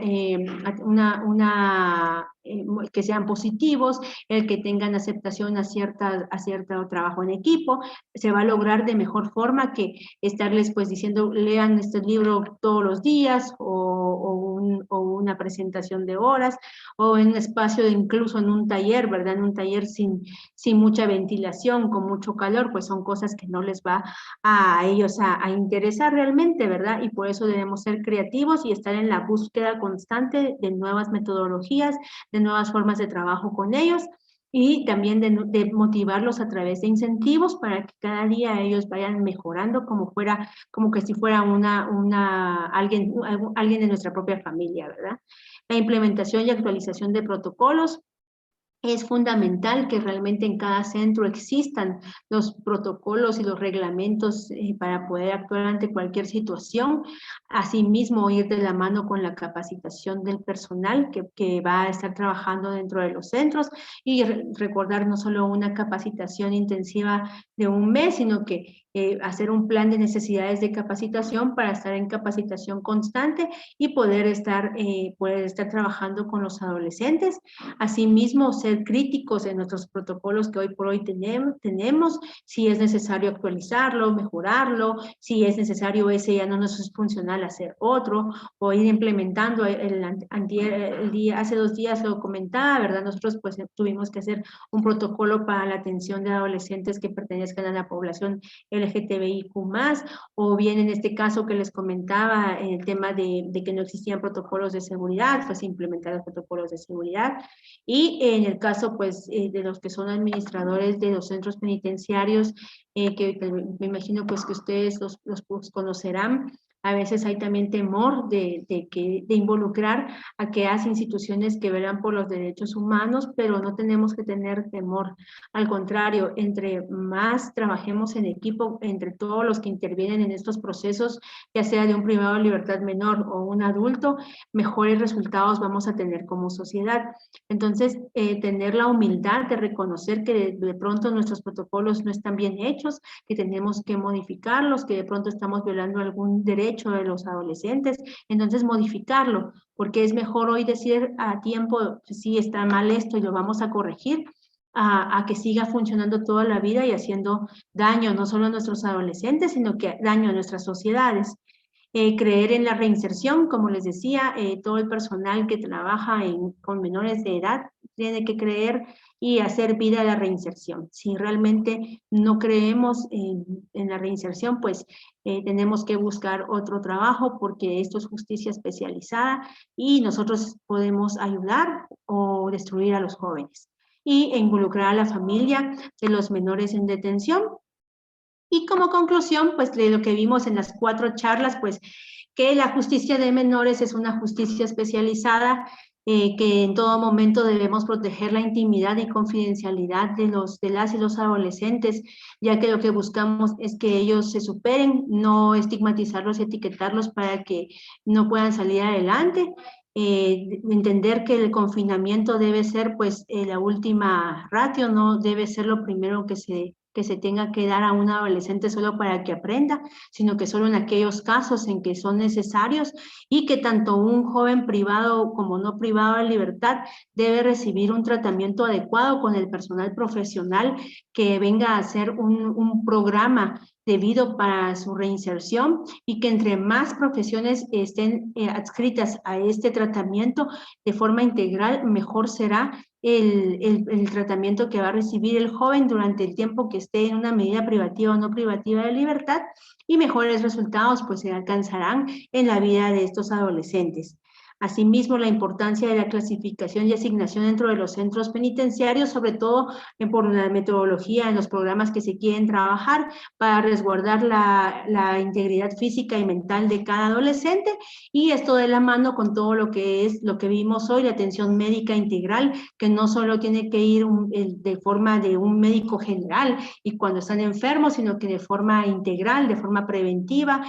que sean positivos, el que tengan aceptación a cierto trabajo en equipo, se va a lograr de mejor forma que estarles pues diciendo, lean este libro todos los días o una presentación de horas o en un espacio incluso en un taller, ¿verdad? En un taller sin mucha ventilación, con mucho calor, pues son cosas que no les va a ellos a interesar realmente, ¿verdad? Y por eso debemos ser creativos y estar en la búsqueda constante de nuevas metodologías, de nuevas formas de trabajo con ellos y también de motivarlos a través de incentivos para que cada día ellos vayan mejorando como que si fuera alguien de nuestra propia familia, ¿verdad? La implementación y actualización de protocolos. Es fundamental que realmente en cada centro existan los protocolos y los reglamentos para poder actuar ante cualquier situación. Asimismo, ir de la mano con la capacitación del personal que va a estar trabajando dentro de los centros y recordar no solo una capacitación intensiva de un mes, sino que hacer un plan de necesidades de capacitación para estar en capacitación constante y poder estar trabajando con los adolescentes. Asimismo, ser críticos en nuestros protocolos que hoy por hoy tenemos, si es necesario actualizarlo, mejorarlo, si es necesario ese ya no nos es funcional hacer otro, o ir implementando. Hace 2 días lo comentaba, ¿verdad? Nosotros pues tuvimos que hacer un protocolo para la atención de adolescentes que pertenezcan a la población LGTBIQ+, o bien en este caso que les comentaba, en el tema de que no existían protocolos de seguridad, pues implementar los protocolos de seguridad. Y en el caso pues de los que son administradores de los centros penitenciarios, que me imagino pues que ustedes los conocerán, a veces hay también temor de involucrar a aquellas instituciones que velan por los derechos humanos, pero no tenemos que tener temor. Al contrario, entre más trabajemos en equipo, entre todos los que intervienen en estos procesos, ya sea de un privado de libertad menor o un adulto, mejores resultados vamos a tener como sociedad. Entonces, tener la humildad de reconocer que de pronto nuestros protocolos no están bien hechos, que tenemos que modificarlos, que de pronto estamos violando algún derecho de los adolescentes, entonces modificarlo, porque es mejor hoy decir a tiempo, sí está mal esto y lo vamos a corregir, a que siga funcionando toda la vida y haciendo daño no solo a nuestros adolescentes, sino que daño a nuestras sociedades. Creer en la reinserción, como les decía, todo el personal que trabaja con menores de edad tiene que creer y hacer vida a la reinserción. Si realmente no creemos en la reinserción, pues tenemos que buscar otro trabajo, porque esto es justicia especializada y nosotros podemos ayudar o destruir a los jóvenes. Y involucrar a la familia de los menores en detención. Y como conclusión, pues de lo que vimos en las 4 charlas, pues que la justicia de menores es una justicia especializada, que en todo momento debemos proteger la intimidad y confidencialidad de las y los adolescentes, ya que lo que buscamos es que ellos se superen, no estigmatizarlos y etiquetarlos para que no puedan salir adelante. Entender que el confinamiento debe ser pues la última ratio, no debe ser lo primero que se tenga que dar a un adolescente solo para que aprenda, sino que solo en aquellos casos en que son necesarios, y que tanto un joven privado como no privado de libertad debe recibir un tratamiento adecuado con el personal profesional que venga a hacer un programa debido para su reinserción, y que entre más profesiones estén adscritas a este tratamiento de forma integral, mejor será el tratamiento que va a recibir el joven durante el tiempo que esté en una medida privativa o no privativa de libertad, y mejores resultados pues se alcanzarán en la vida de estos adolescentes. Asimismo, la importancia de la clasificación y asignación dentro de los centros penitenciarios, sobre todo por la metodología en los programas que se quieren trabajar para resguardar la integridad física y mental de cada adolescente, y esto de la mano con todo lo que vimos hoy, la atención médica integral, que no solo tiene que ir de forma de un médico general y cuando están enfermos, sino que de forma integral, de forma preventiva,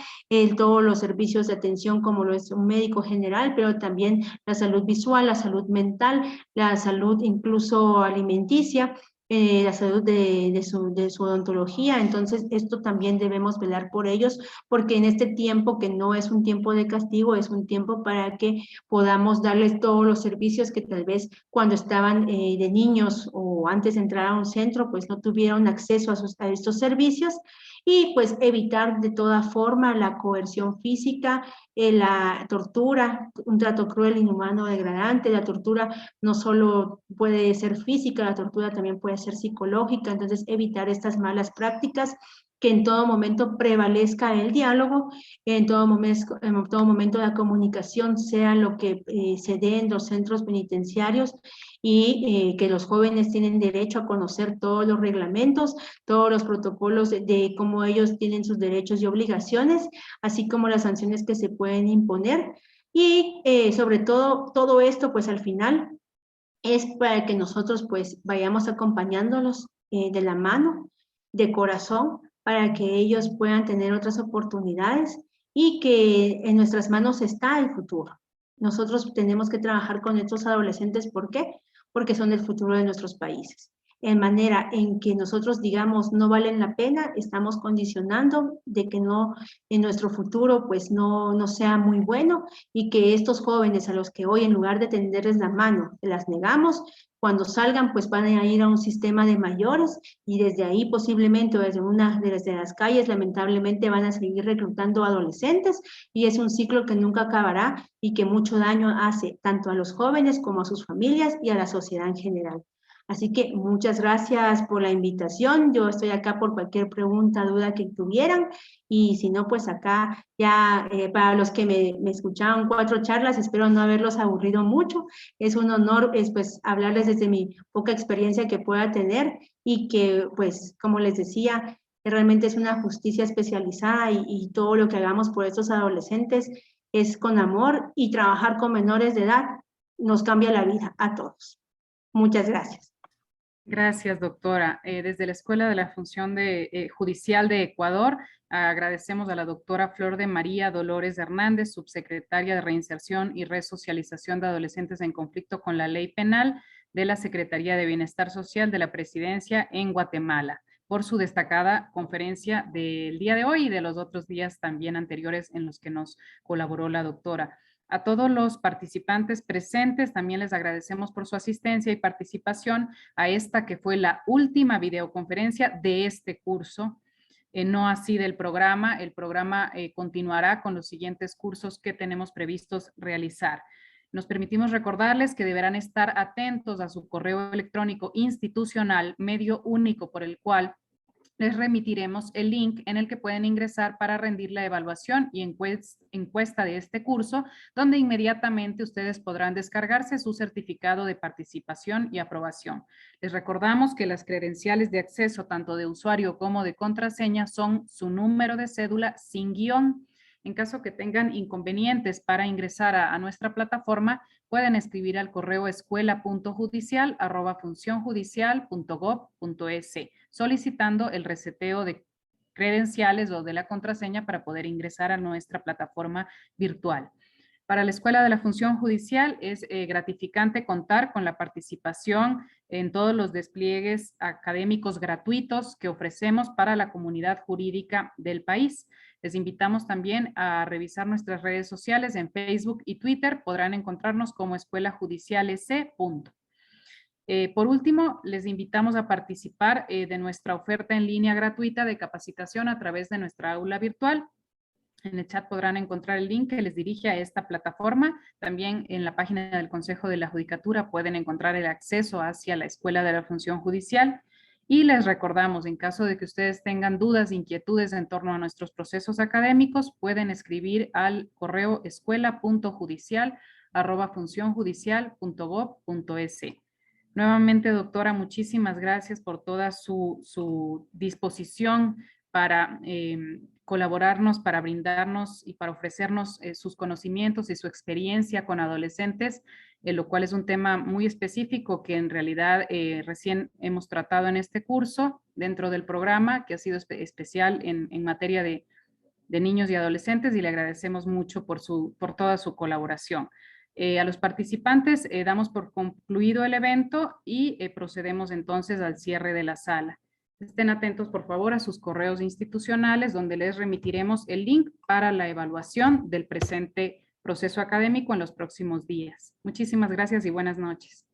todos los servicios de atención como lo es un médico general, pero también la salud visual, la salud mental, la salud incluso alimenticia, la salud de su odontología. Entonces, esto también debemos velar por ellos, porque en este tiempo, que no es un tiempo de castigo, es un tiempo para que podamos darles todos los servicios que tal vez cuando estaban de niños o antes de entrar a un centro, pues no tuvieron acceso a estos servicios. Y pues evitar de toda forma la coerción física, la tortura, un trato cruel, inhumano, degradante. La tortura no solo puede ser física, la tortura también puede ser psicológica. Entonces, evitar estas malas prácticas, que en todo momento prevalezca el diálogo, en todo momento la comunicación sea lo que se dé en los centros penitenciarios, y que los jóvenes tienen derecho a conocer todos los reglamentos, todos los protocolos de cómo ellos tienen sus derechos y obligaciones, así como las sanciones que se pueden imponer. Y sobre todo esto, pues al final es para que nosotros pues vayamos acompañándolos de la mano, de corazón, para que ellos puedan tener otras oportunidades, y que en nuestras manos está el futuro. Nosotros tenemos que trabajar con estos adolescentes. ¿Por qué? Porque son el futuro de nuestros países. en manera en que nosotros digamos no valen la pena, estamos condicionando de que no, en nuestro futuro pues no sea muy bueno, y que estos jóvenes a los que hoy en lugar de tenderles la mano, las negamos, cuando salgan pues van a ir a un sistema de mayores, y desde ahí posiblemente desde las calles lamentablemente van a seguir reclutando adolescentes, y es un ciclo que nunca acabará y que mucho daño hace tanto a los jóvenes como a sus familias y a la sociedad en general. Así que muchas gracias por la invitación. Yo estoy acá por cualquier pregunta, duda que tuvieran. Y si no, pues acá ya para los que me escucharon 4 charlas, espero no haberlos aburrido mucho. Es un honor pues hablarles desde mi poca experiencia que pueda tener, y que pues como les decía, realmente es una justicia especializada, y todo lo que hagamos por estos adolescentes es con amor, y trabajar con menores de edad nos cambia la vida a todos. Muchas gracias. Gracias, doctora. Desde la Escuela de la Función Judicial de Ecuador, agradecemos a la doctora Flor de María Dolores Hernández, subsecretaria de Reinserción y Resocialización de Adolescentes en Conflicto con la Ley Penal de la Secretaría de Bienestar Social de la Presidencia en Guatemala, por su destacada conferencia del día de hoy y de los otros días también anteriores en los que nos colaboró la doctora. A todos los participantes presentes también les agradecemos por su asistencia y participación a esta que fue la última videoconferencia de este curso, no así del programa. El programa continuará con los siguientes cursos que tenemos previstos realizar. Nos permitimos recordarles que deberán estar atentos a su correo electrónico institucional, medio único por el cual les remitiremos el link en el que pueden ingresar para rendir la evaluación y encuesta de este curso, donde inmediatamente ustedes podrán descargarse su certificado de participación y aprobación. Les recordamos que las credenciales de acceso tanto de usuario como de contraseña son su número de cédula sin guión. En caso que tengan inconvenientes para ingresar a nuestra plataforma, pueden escribir al correo escuela.judicial@funcionjudicial.gov.es solicitando el reseteo de credenciales o de la contraseña para poder ingresar a nuestra plataforma virtual. Para la Escuela de la Función Judicial es gratificante contar con la participación en todos los despliegues académicos gratuitos que ofrecemos para la comunidad jurídica del país. Les invitamos también a revisar nuestras redes sociales en Facebook y Twitter. Podrán encontrarnos como Escuela Judicial EC. Por último, les invitamos a participar de nuestra oferta en línea gratuita de capacitación a través de nuestra aula virtual. En el chat podrán encontrar el link que les dirige a esta plataforma. También en la página del Consejo de la Judicatura pueden encontrar el acceso hacia la Escuela de la Función Judicial. Y les recordamos, en caso de que ustedes tengan dudas, inquietudes en torno a nuestros procesos académicos, pueden escribir al correo escuela.judicial@funcionjudicial.gov.es. Nuevamente, doctora, muchísimas gracias por toda su disposición para colaborarnos, para brindarnos y para ofrecernos sus conocimientos y su experiencia con adolescentes, lo cual es un tema muy específico que en realidad recién hemos tratado en este curso dentro del programa, que ha sido especial en materia de niños y adolescentes, y le agradecemos mucho por toda su colaboración. A los participantes damos por concluido el evento y procedemos entonces al cierre de la sala. Estén atentos, por favor, a sus correos institucionales, donde les remitiremos el link para la evaluación del presente proceso académico en los próximos días. Muchísimas gracias y buenas noches.